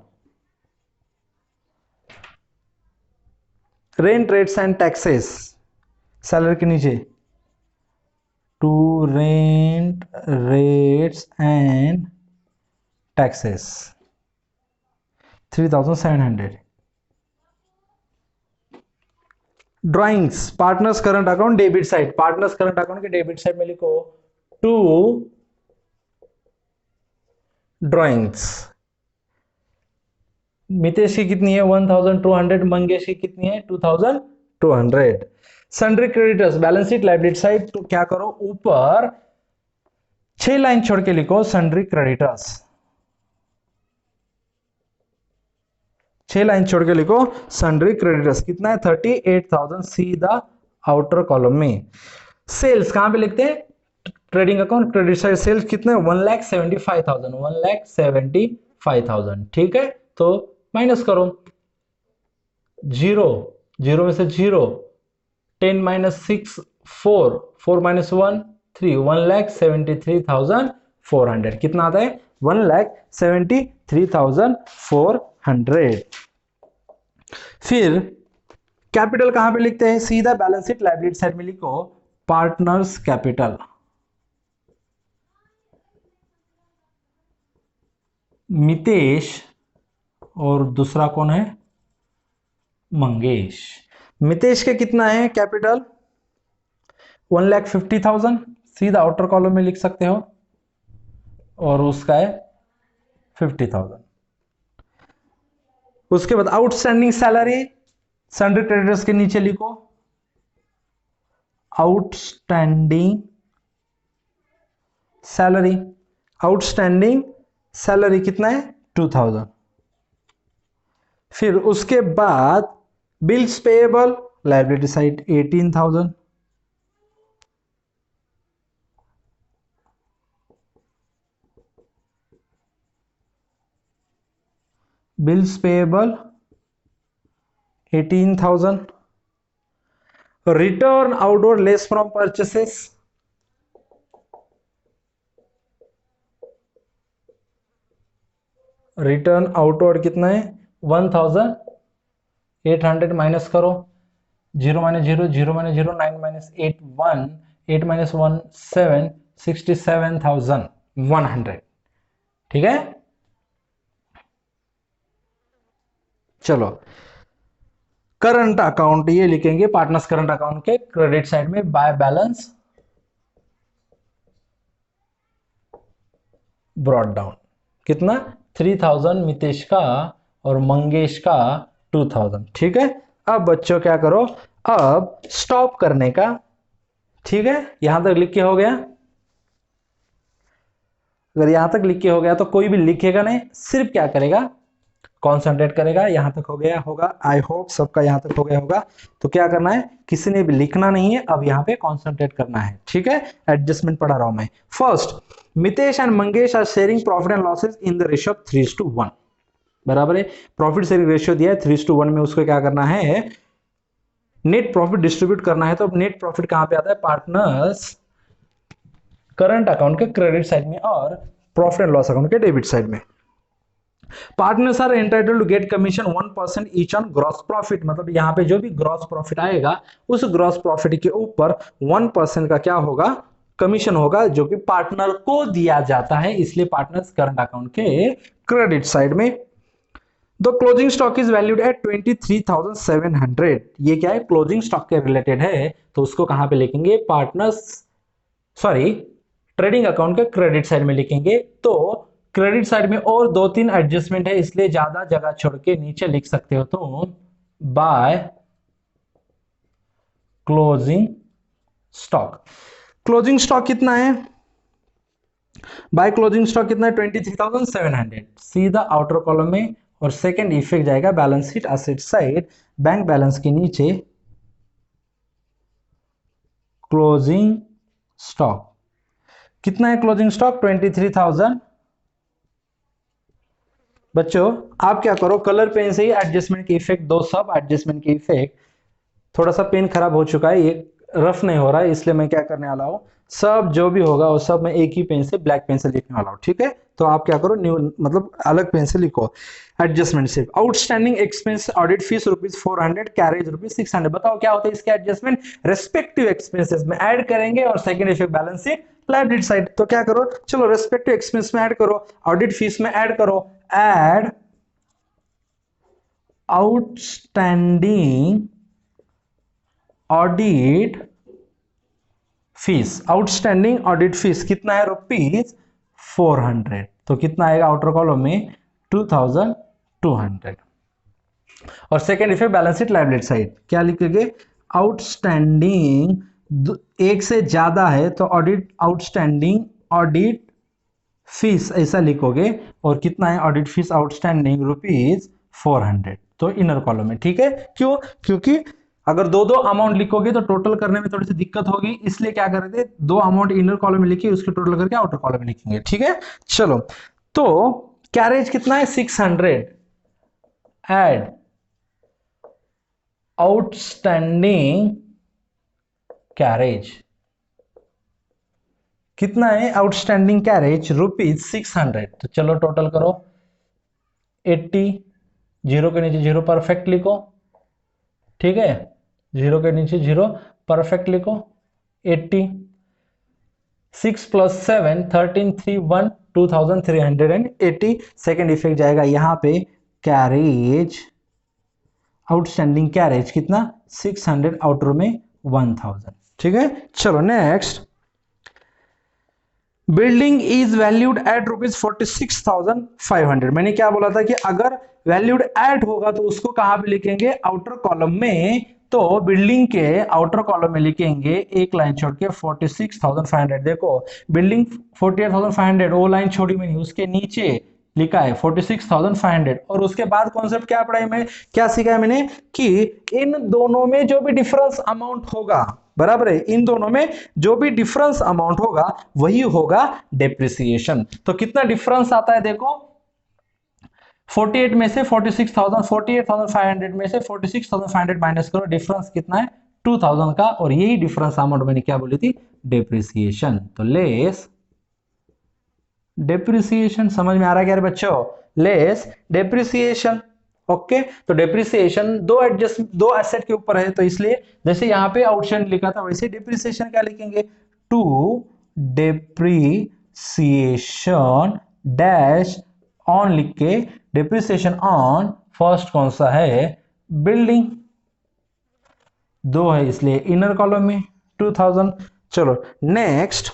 Rent rates and taxes salary के नीचे to rent rates and taxes 3,700। Drawings partners current account debit side, partners current account के debit side में लिखो to drawings. Mitesh की कितनी है? 1,200। मंगेश की कितनी है? 2,200। Sundry creditors balance sheet liability side तो क्या करो ऊपर 6 लाइन छोड़ के लिखो सन्ड्री क्रेडिटर्स 6 लाइन छोड़ के लिखो सन्ड्री क्रेडिटर्स कितना है 38,000 सीधा आउटर कॉलम में। सेल्स कहां पे लिखते हैं trading account credit side sales कितने 1,75,000 ठीक है तो माइनस करो जीरो जीरो में से जीरो 10 माइनस 6 4 4 माइनस 1 3 1,73,400 कितना आता है 1,73,400। फिर कैपिटल कहां पे लिखते हैं सीधा बैलेंस शीट लायबिलिटी साइड में लिखो पार्टनर्स कैपिटल। मितेश और दूसरा कौन है मंगेश। मितेश के कितना है कैपिटल 1,50,000 सीधा आउटर कॉलम में लिख सकते हो और उसका है 50,000। उसके बाद आउटस्टैंडिंग सैलरी सन्ड्री क्रेडिटर्स के नीचे लिखो आउटस्टैंडिंग सैलरी। आउटस्टैंडिंग सैलरी कितना है 2,000। फिर उसके बाद bills payable liability side 18,000। Bills payable 18,000। Return outward less from purchases return outward कितना है 1,800 माइनस करो 0 माइनस 0 0 माइनस 0 9 माइनस 8 1 8 माइनस 1 7 67,100 ठीक है। चलो करंट अकाउंट ये लिखेंगे पार्टनर्स करंट अकाउंट के क्रेडिट साइड में बाय बैलेंस ब्रॉट डाउन कितना 3,000 मितेश का और मंगेश का 2,000 ठीक है। अब बच्चों क्या करो अब स्टॉप करने का ठीक है। यहां तक लिख के हो गया अगर यहां तक लिख के हो गया तो कोई भी लिखेगा नहीं सिर्फ क्या करेगा कॉन्सेंट्रेट करेगा। यहां तक हो गया होगा आई होप सबका यहां तक हो गया होगा। तो क्या करना है किसी ने भी लिखना नहीं है अब यहां पे कॉन्सेंट्रेट करना है ठीक है। एडजस्टमेंट पढ़ा रहा हूं मैं। First Mitesh and Mangesh are sharing profit and losses in the ratio of 3:1 बराबर है। प्रॉफिट शेयरिंग रेशियो दिया है 3:1 में उसको क्या करना है नेट प्रॉफिट डिस्ट्रीब्यूट करना है। तो अब नेट प्रॉफिट कहां पे आता है पार्टनर्स करंट अकाउंट के क्रेडिट साइड में और प्रॉफिट एंड लॉस अकाउंट के डेबिट साइड में। Partners are entitled to get commission 1% each on gross profit मतलब यहां पे जो भी ग्रॉस प्रॉफिट आएगा उस ग्रॉस प्रॉफिट के ऊपर 1% का क्या होगा कमीशन होगा जो कि पार्टनर को दिया जाता है। इसलिए पार्टनर्स करंट अकाउंट के क्रेडिट साइड में the closing stock is valued at 23,700 ये क्या है क्लोजिंग स्टॉक के रिलेटेड है तो उसको कहां पे लिखेंगे पार्टनर्स सॉरी ट्रेडिंग अकाउंट के क्रेडिट साइड में लिखेंगे। तो क्रेडिट साइड में और 2-3 एडजस्टमेंट है इसलिए ज्यादा जगह छोड़ के नीचे लिख सकते हो तो by closing stock. Closing stock कितना है बाय क्लोजिंग स्टॉक कितना है 23,700 सीधा आउटर कॉलम में और सेकंड इफेक्ट जाएगा balance sheet asset side bank balance के नीचे क्लोजिंग स्टॉक कितना है क्लोजिंग स्टॉक 23,000। बच्चों आप क्या करो कलर पेन से ही एडजस्टमेंट के इफेक्ट दो सब एडजस्टमेंट के इफेक्ट थोड़ा सा पेन खराब हो चुका है ये रफ नहीं हो रहा है इसलिए मैं क्या करने वाला हूं सब जो भी होगा वो सब मैं एक ही पेन से ब्लैक पेन से लिखने वाला हूं ठीक है। तो आप क्या करो न्यू मतलब अलग पेन से लिखो एडजस्टमेंट सिर्फ outstanding expense audit fees ₹400 carriage ₹600 बताओ क्या होता है इसके एडजस्टमेंट रेस्पेक्टिव एक्सपेंसेस में ऐड करेंगे और second effect balance sheet liability side. तो क्या करो चलो रेस्पेक्टिव एक्सपेंस में ऐड करो ऑडिट फीस में ऐड करो add outstanding audit fees outstanding audit fees कितना है ₹400 तो कितना आएगा आउटर कॉलम में 2,200 और second effect balance sheet liability side क्या लिखेंगे आउटस्टैंडिंग एक से ज्यादा है तो ऑडिट आउटस्टैंडिंग ऑडिट फीस ऐसा लिखोगे और कितना है ऑडिट फीस आउटस्टैंडिंग 400, तो इनर कॉलम में। ठीक है, क्यों? क्योंकि अगर दो दो अमाउंट लिखोगे तो टोटल करने में थोड़ी सी दिक्कत होगी, इसलिए क्या कर रहे थे, दो अमाउंट इनर कॉलम में लिखिए, उसके टोटल करके आउटर कॉलम में लिखेंगे। ठीक है, चलो, तो कैरेज कितना है 600, एड आउटस्टैंडिंग कैरेज कितना है, आउटस्टैंडिंग कैरेज ₹600। तो चलो टोटल करो, 80, जीरो के नीचे जीरो परफेक्ट लिखो। ठीक है, जीरो के नीचे जीरो परफेक्ट लिखो। 80, 6 + 7 13 3 1 2380। सेकेंड इफेक्ट जाएगा यहां पे, कैरेज आउटस्टैंडिंग कैरेज कितना 600, आउटर में 1000। ठीक है, चलो next, building is valued at ₹46,500। मैंने क्या बोला था कि अगर वैल्यूड एट होगा तो उसको कहां पे लिखेंगे, आउटर कॉलम में। तो बिल्डिंग के आउटर कॉलम में लिखेंगे, एक लाइन छोड़ के 46,500। देखो बिल्डिंग 48,500, वो लाइन छोड़ी मैंने, उसके नीचे लिखा है 46,500। और उसके बाद कॉन्सेप्ट क्या पढ़ाई में, क्या सीखा है मैंने, कि इन दोनों में जो भी डिफरेंस अमाउंट होगा, बराबर है, इन दोनों में जो भी डिफरेंस अमाउंट होगा वही होगा डेप्रिसिएशन। तो कितना डिफरेंस आता है देखो, 48 में से 48,500 में से 46,500 माइनस करो, डिफरेंस कितना है 2000 का, और यही डिफरेंस अमाउंट मैंने क्या बोली थी, डेप्रिसिएशन। तो लेस डेप्रिसिएशन, समझ में आ रहा है क्या बच्चों, लेस डेप्रिसिएशन। ओके, तो डेप्रिसिएशन दो एसेट के ऊपर है, तो इसलिए जैसे यहां पे आउटस्टैंडिंग लिखा था वैसे डेप्रिसिएशन क्या लिखेंगे, टू डेप्रिसिएशन डैश ऑन लिख के, डेप्रिसिएशन ऑन फर्स्ट कौन सा है, बिल्डिंग, दो है इसलिए इनर कॉलम में 2000। चलो next,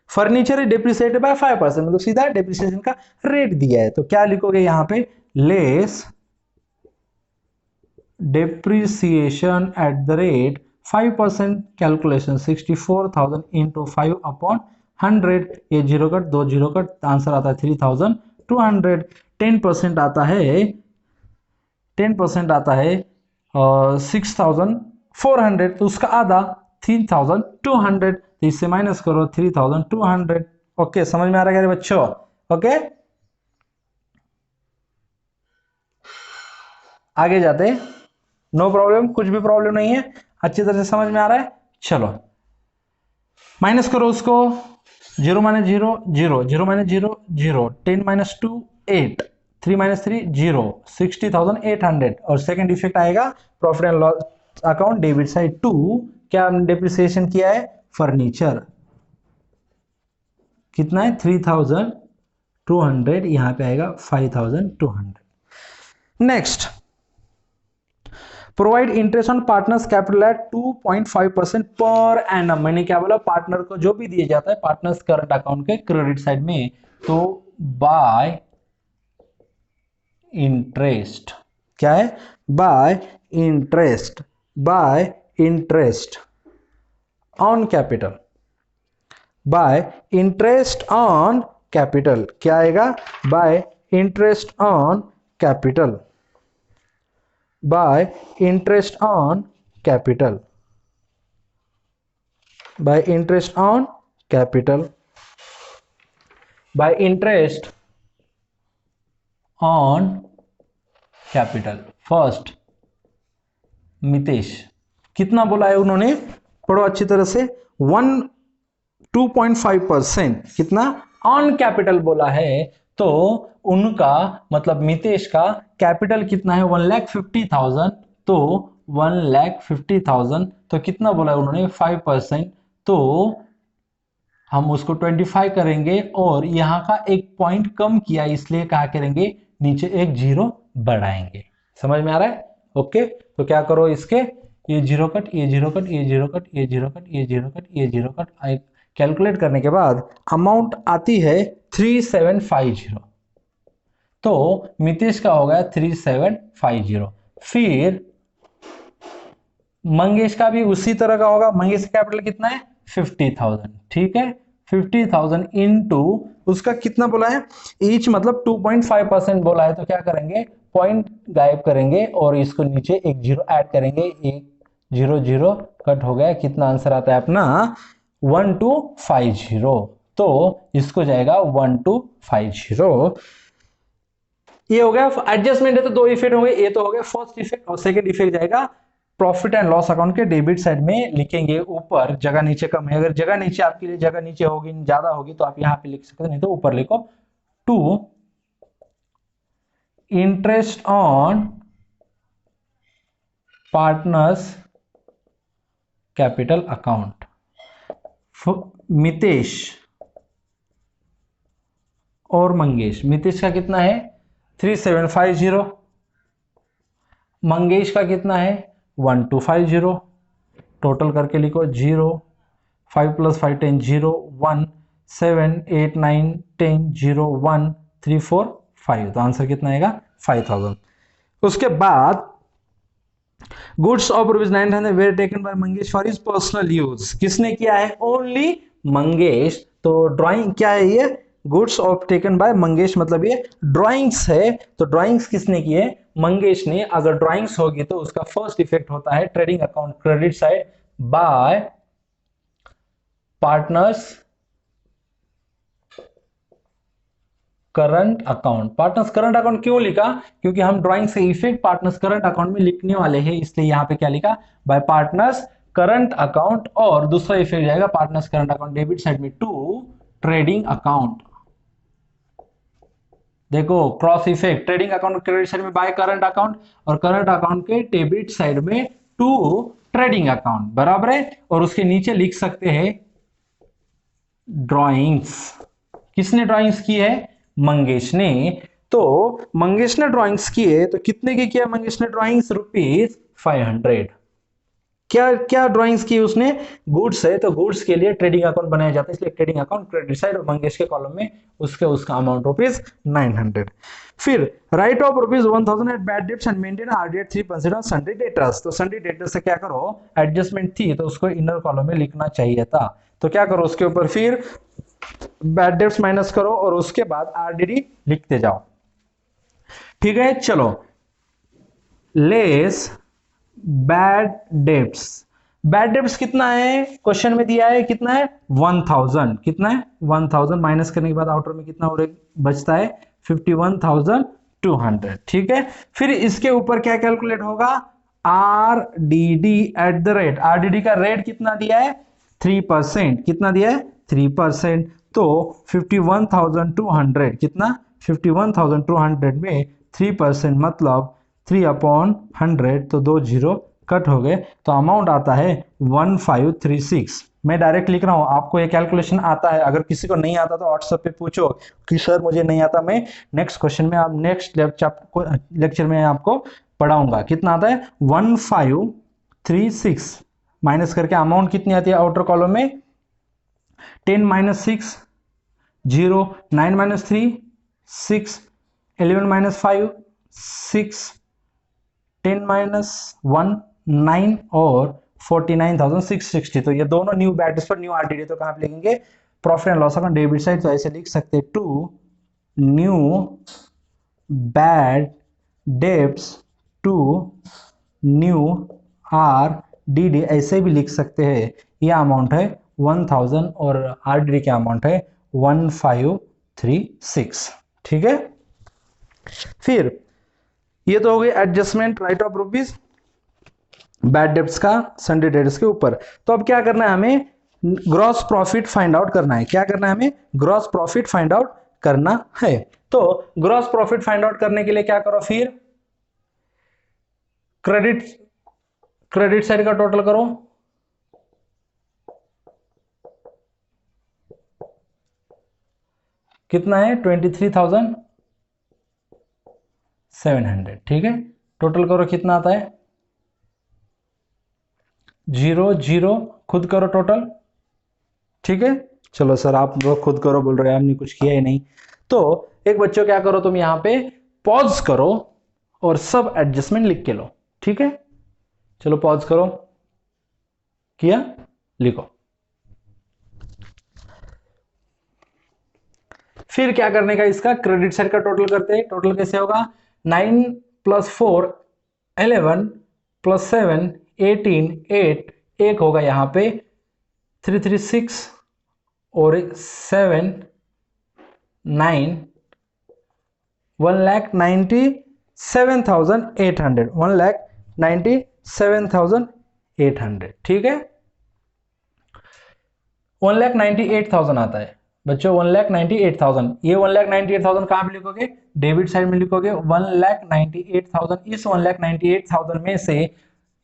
furniture is depreciated by 5%, मतलब सीधा डेप्रिसिएशन का रेट दिया है, तो क्या लिखोगे यहां पे, less depreciation at the rate 5%, calculation 64,000 into 5/100। ये जीरो कट, दो जीरो कट, आंसर आता है 3,200। 10% आता है, 10% आता है 6,400, तो उसका आधा 3,200, तो इससे माइनस करो 3,200। ओके, समझ में आ रहा है क्या बच्चों? ओके, आगे जाते, नो प्रॉब्लम, कुछ भी प्रॉब्लम नहीं है, अच्छी तरह से समझ में आ रहा है। चलो माइनस करो उसको, 0 - 0 0, 0 - 0 0, 10 - 2 8, 3 - 3 0, 60,800। और सेकंड इफेक्ट आएगा profit and loss account debit side to, क्या हमने डेप्रिसिएशन किया है, फर्नीचर कितना है 3,200, यहां पे आएगा 5,200। Next, provide interest on partners capital eight 2.5% per annum. मैंने क्या बोला, पार्टनर को जो भी दिया जाता है पार्टनर्स करंट अकाउंट के क्रेडिट साइड में, तो बाय इंटरेस्ट, क्या है, bye interest, bye interest on capital, bye interest on capital, क्या आएगा, bye interest on capital, by interest on capital, by interest on capital, by interest on capital। First Mitesh, कितना बोला है उन्होंने, पढ़ो अच्छी तरह से, 2.5%, कितना ऑन कैपिटल बोला है, तो उनका मतलब मितेश का कैपिटल कितना है 1,50,000, तो 1,50,000, तो कितना बोला है उन्होंने 5%, तो हम उसको 25 करेंगे, और यहां का एक पॉइंट कम किया इसलिए क्या करेंगे, नीचे एक जीरो बढ़ाएंगे। समझ में आ रहा है? ओके, तो क्या करो इसके, ये जीरो कट, ये जीरो कट, ये जीरो कट, ये जीरो कट, ये जीरो कट, ये जीरो कट, कैलकुलेट करने के बाद अमाउंट आती है 3750, तो मितेश का हो गया 3750। फिर मंगेश का भी उसी तरह का होगा, मंगेश का कैपिटल कितना है 50,000, ठीक है, 50,000 इंटू उसका कितना बोला है, ईच मतलब 2.5% बोला है, तो क्या करेंगे पॉइंट गायब करेंगे और इसको नीचे एक जीरो ऐड करेंगे, एक जीरो जीरो कट हो गया, कितना आंसर आता है अपना 1250। तो इसको जाएगा 1250। ये हो गया एडजस्टमेंट है तो दो इफेक्ट हो गए, ये तो हो गया फर्स्ट इफेक्ट और सेकंड इफेक्ट जाएगा प्रॉफिट एंड लॉस अकाउंट के डेबिट साइड में लिखेंगे ऊपर, जगह नीचे कम है, अगर जगह नीचे आपके लिए जगह नीचे होगी ज्यादा होगी तो आप यहां पे लिख सकते हैं, नहीं तो ऊपर लिखो to interest on partners capital account. Mitesh और मंगेश, मितेश का कितना है 3750, मंगेश का कितना है 1250, टोटल करके लिखो 0 5 + 5 10 0 1 7 8 9 10 0 1 3 4 5, तो आंसर कितना आएगा 5000। उसके बाद goods of ₹900 where taken by Mangesh for his personal use, किसने किया है ओनली मंगेश। तो ड्राइंग क्या है ये, goods of taken by Mangesh मतलब ये ड्राइंग्स है, तो ड्राइंग्स किसने की है मंगेश ने। अगर ड्राइंग्स होगी तो उसका फर्स्ट इफेक्ट होता है trading account credit side by partners current account. Partners current account क्यों लिखा, क्योंकि हम ड्राइंग से इफेक्ट पार्टनर्स करंट अकाउंट में लिखने वाले हैं, इसलिए यहां पे क्या लिखा बाय पार्टनर्स करंट अकाउंट, और दूसरा इफेक्ट जाएगा partners current account debit side में टू ट्रेडिंग अकाउंट। देखो cross effect, trading account credit side में बाय करंट अकाउंट और करंट अकाउंट के डेबिट साइड में टू ट्रेडिंग अकाउंट, बराबर है। और उसके नीचे लिख सकते हैं ड्राइंग्स, किसने ड्राइंग्स की है मंगेश ने। तो मंगेश ने ड्राइंग्स किए तो कितने की किया मंगेश ने ड्राइंग्स ₹500। क्या क्या ड्राइंग्स की उसने, गुड्स है तो गुड्स के लिए ट्रेडिंग अकाउंट बनाया जाता है, इसलिए ट्रेडिंग अकाउंट क्रेडिट साइड और मंगेश के कॉलम में उसका अमाउंट ₹900। फिर write off ₹1000 at bad debts and maintain RD at 3% on sundry debtors. तो सन्डे डेटर्स से क्या करो, एडजस्टमेंट थी तो उसको इनर कॉलम में लिखना चाहिए था, तो क्या करो उसके ऊपर फिर बैड डेट्स माइनस करो और उसके बाद आरडीडी लिखते जाओ, ठीक है। चलो less bad debts, bad debts कितना है क्वेश्चन में दिया है, कितना है 1000, कितना है 1000 माइनस करने के बाद आउटर में कितना और बचता है 51,200, ठीक है। फिर इसके ऊपर क्या कैलकुलेट होगा RDD at the rate, RDD का रेट कितना दिया है 3%, कितना दिया है 3%, तो 51,200 कितना 51,200 में 3% मतलब 3/100, तो 2 जीरो कट हो गए, तो अमाउंट आता है 1536। मैं डायरेक्ट लिख रहा हूं, आपको ये कैलकुलेशन आता है, अगर किसी को नहीं आता तो व्हाट्सएप पे पूछो कि सर मुझे नहीं आता, मैं नेक्स्ट क्वेश्चन में आप नेक्स्ट लेक्चर में आपको पढ़ाऊंगा। कितना आता है 1536 माइनस करके अमाउंट कितनी आती है आउटर कॉलम में 10 - 6 0 9 - 3 6 11 - 5 6 10 - 1 9 और 49,660। तो ये दोनों न्यू बैड्स पर न्यू आरडीडी, तो कहां पे लिखेंगे profit and loss account debit side, तो ऐसे लिख सकते हैं to new bad debts to new RDD, ऐसे भी लिख सकते हैं। ये अमाउंट है 1000 और आरडीडी का अमाउंट है 1536, ठीक है। फिर ये तो हो गई adjustment right of rupees bad debts का संडे डेट्स के ऊपर। तो अब क्या करना है हमें ग्रॉस प्रॉफिट फाइंड आउट करना है, क्या करना है हमें ग्रॉस प्रॉफिट फाइंड आउट करना है। तो ग्रॉस प्रॉफिट फाइंड आउट करने के लिए क्या करो फिर क्रेडिट साइड का टोटल करो, कितना है 23,700, ठीक है। टोटल करो कितना आता है 0 0, खुद करो टोटल, ठीक है। चलो सर आप लोग खुद करो बोल रहे हैं, हमने कुछ किया ही नहीं। तो एक बच्चों क्या करो तुम यहां पे पॉज करो और सब एडजस्टमेंट लिख के लो, ठीक है। चलो पॉज करो, किया, लिखो। फिर क्या करने का इसका क्रेडिट साइड का टोटल करते हैं, टोटल कैसे होगा 9 + 4 11 + 7 18 8 एक होगा यहाँ पे 336 और 7 9 1,97,800 1,97,800 ठीक है 1,98,000 आता है बच्चों 1,98,000 ये 1,98,000 कहाँ पे लिखोगे डेबिट साइड में लिखोगे 1,98,000 इस 1,98,000 में से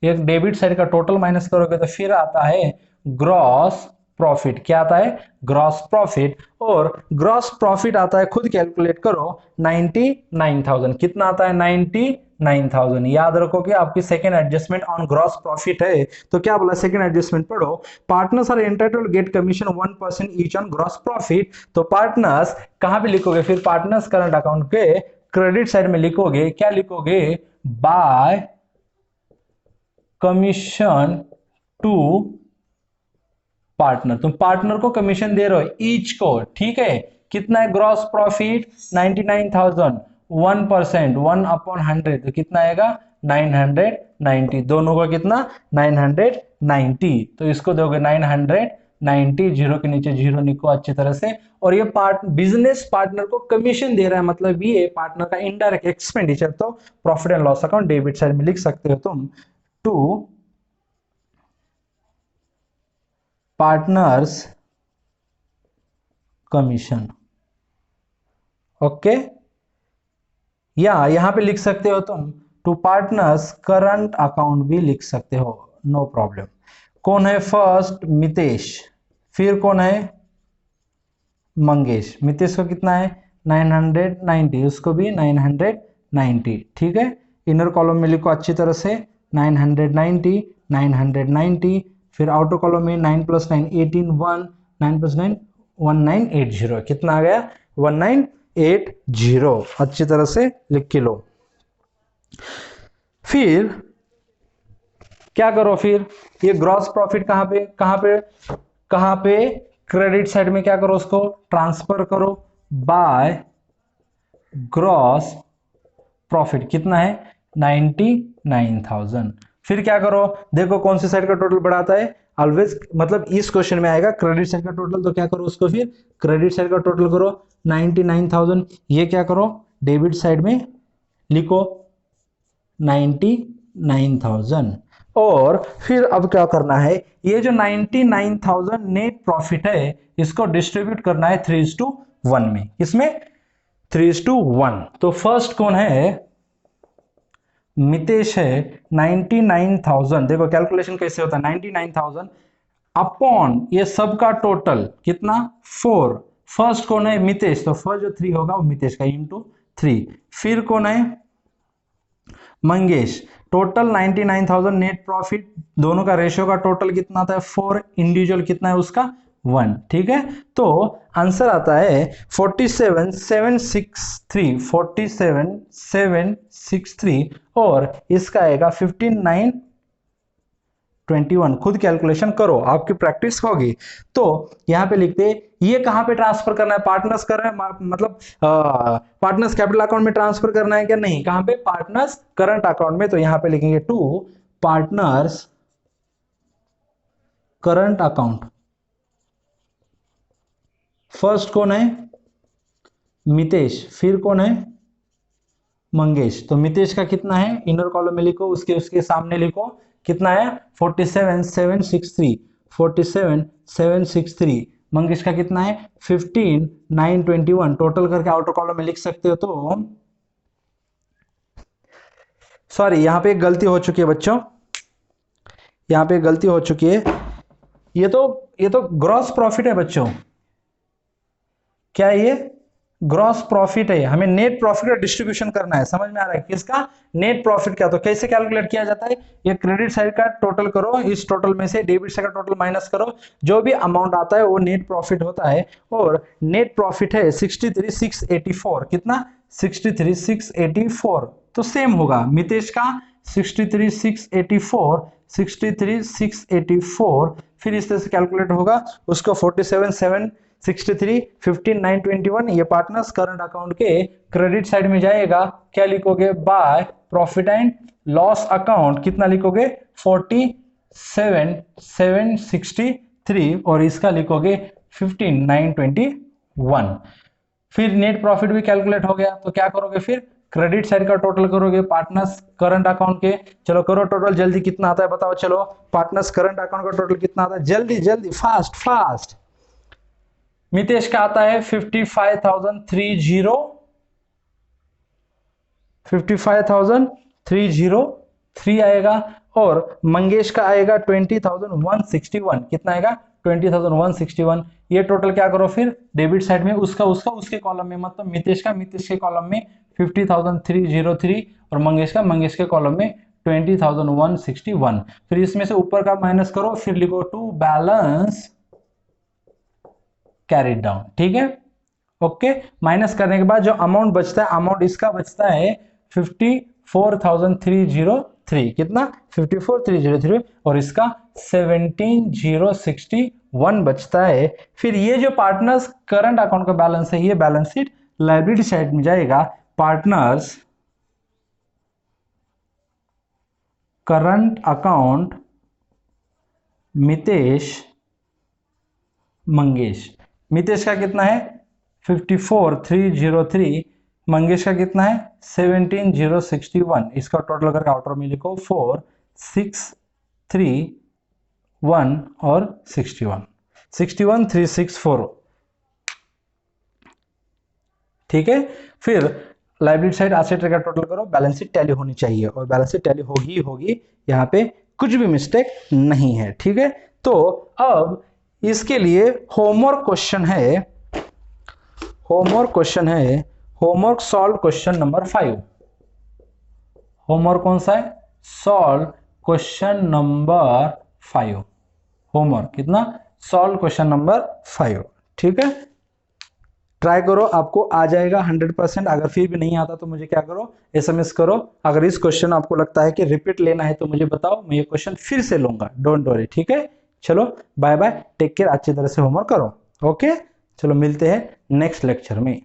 एक डेबिट साइड का टोटल माइनस करोगे तो फिर आता है ग्रॉस प्रॉफिट क्या आता है ग्रॉस प्रॉफिट और ग्रॉस प्रॉफिट आता है खुद कैलकुलेट करो 99,000 कितना आता है 99,000 याद रखो कि आपकी second adjustment on gross profit है तो क्या बोला सेकंड एडजस्टमेंट पढ़ो partners are entitled get commission 1% each on gross profit तो पार्टनर्स कहां पे लिखोगे फिर पार्टनर्स करंट अकाउंट के क्रेडिट साइड में लिखोगे क्या लिखोगे बाय कमीशन टू पार्टनर तुम पार्टनर को कमीशन दे रहे हो ईच को ठीक है कितना है ग्रॉस प्रॉफिट 99,000 1% 1/100 तो कितना आएगा 990 दोनों का कितना 990 तो इसको दोगे 990 जीरो के नीचे जीरो लिखो अच्छी तरह से और ये बिजनेस पार्टनर को कमीशन दे रहा है मतलब ये पार्टनर का इनडायरेक्ट एक्सपेंडिचर तो profit and loss account debit side में लिख सकते हो तुम टू पार्टनर्स कमीशन ओके या यहां पे लिख सकते हो तुम टू पार्टनर्स करंट अकाउंट भी लिख सकते हो नो प्रॉब्लम कौन है फर्स्ट मितेश फिर कौन है मंगेश मितेश को कितना है 990 उसको भी 990 ठीक है इनर कॉलम में लिखो अच्छी तरह से 990 फिर आउटर कॉलम में 9 + 9 18 1 9 + 9 1980 कितना आ गया 1980 अच्छी तरह से लिख के लो फिर क्या करो फिर ये ग्रॉस प्रॉफिट कहां पे क्रेडिट साइड में क्या करो उसको ट्रांसफर करो बाय ग्रॉस प्रॉफिट कितना है 99,000 फिर क्या करो देखो कौन सी साइड का टोटल बढ़ाता है ऑलवेज मतलब इस क्वेश्चन में आएगा क्रेडिट साइड का टोटल तो क्या करो उसको फिर क्रेडिट साइड का टोटल करो 99,000 ये क्या करो डेबिट साइड में लिखो 99,000 और फिर अब क्या करना है ये जो 99,000 नेट प्रॉफिट है इसको डिस्ट्रीब्यूट करना है 3:1 में इसमें 3:1 तो फर्स्ट कौन है मितेश है 99,000 देखो कैलकुलेशन कैसे होता है 99,000 अपॉन ये सबका टोटल कितना 4 फर्स्ट कौन है मितेश तो फर्स्ट जो 3 होगा वो मितेश का इंटू 3 फिर कौन है मंगेश टोटल 99,000 नेट प्रॉफिट दोनों का रेशियो का टोटल कितना था 4 इंडिविजुअल कितना है उसका 1 ठीक है तो आंसर आता है 47,763 और इसका आएगा 59,21 खुद कैलकुलेशन करो आपकी प्रैक्टिस होगी तो यहां पे लिखते ये कहां पे ट्रांसफर करना है पार्टनर्स कर रहे हैं मतलब पार्टनर्स कैपिटल अकाउंट में ट्रांसफर करना है क्या नहीं कहां पे पार्टनर्स करंट अकाउंट में तो यहां पे लिखेंगे to partners current account first कौन है मितेश फिर कौन है मंगेश तो मितेश का कितना है इनर कॉलम में लिखो उसके सामने लिखो कितना है 47,763 मंगेश का कितना है 15,921 टोटल करके आउटर कॉलम में लिख सकते हो तो सॉरी यहां पे एक गलती हो चुकी है बच्चों यहां पे एक गलती हो चुकी है ये तो ग्रॉस प्रॉफिट है बच्चों क्या है ये ग्रॉस प्रॉफिट है हमें नेट प्रॉफिट का डिस्ट्रीब्यूशन करना है समझ में आ रहा है किसका नेट प्रॉफिट क्या तो कैसे कैलकुलेट किया जाता है ये क्रेडिट साइड का टोटल करो इस टोटल में से डेबिट साइड का टोटल माइनस करो जो भी अमाउंट आता है वो नेट प्रॉफिट होता है और नेट प्रॉफिट है 63,684 कितना 63,684 तो सेम होगा मितेश का 63,684 फिर इस तरह से कैलकुलेट होगा उसको 47,763 63, 15, 921 ये पार्टनर्स करंट अकाउंट के क्रेडिट साइड में जाएगा। क्या लिखोगे? By profit and loss account कितना लिखोगे? 47,763 और इसका लिखोगे 15,921। फिर नेट प्रॉफिट भी कैलकुलेट हो गया, तो क्या करोगे फिर? क्रेडिट साइड का टोटल करोगे पार्टनर्स करंट अकाउंट के। चलो करो टोटल जल्दी, कितना आता है बताओ। चलो पार्टनर्स करंट अकाउंट का टोटल कितना आता है? जल्दी जल्दी, फास्ट फास्ट। मितेश का आता है 55,303 आएगा, और मंगेश का आएगा 20,161। कितना आएगा? 20,161। ये टोटल क्या करो फिर? डेबिट साइड में उसका उसके कॉलम में, मतलब मितेश के कॉलम में 50,303 और मंगेश के कॉलम में 20,161। फिर इसमें से ऊपर का माइनस करो, फिर लिखो टू बैलेंस कैरिड डाउन। ठीक है, ओके। माइनस करने के बाद जो अमाउंट बचता है, अमाउंट इसका बचता है 54,303। कितना? 54,303 और इसका 17,061 बचता है। फिर ये जो पार्टनर्स करंट अकाउंट का बैलेंस है, ये बैलेंस शीट लायबिलिटी साइड में जाएगा। Partners current account Mitesh Mangesh. Mitesh का कितना है? 54,303। मंगेश का कितना है? 17,061। इसका टोटल करके आउटर में लिखो 4,631 और 61, 61,364। ठीक है, फिर लायबिलिटी साइड एसेट का टोटल करो, बैलेंस शीट टैली होनी चाहिए, और बैलेंस शीट टैली होगी। यहाँ पे कुछ भी मिस्टेक नहीं है। ठीक है, तो अब इसके लिए होमवर्क क्वेश्चन है, homework solve question number 5। Homework कौन सा है? Solve question number 5। होमवर्क कितना? Solve question number 5। ठीक है, ट्राई करो, आपको आ जाएगा 100%। अगर फिर भी नहीं आता तो मुझे क्या करो? SMS करो। अगर इस क्वेश्चन आपको लगता है कि रिपीट लेना है तो मुझे बताओ, मैं ये क्वेश्चन फिर से लूंगा, डोंट वरी। ठीक है, चलो बाय बाय, टेक केयर, अच्छी तरह से होमवर्क करो। ओके, चलो मिलते हैं नेक्स्ट लेक्चर में।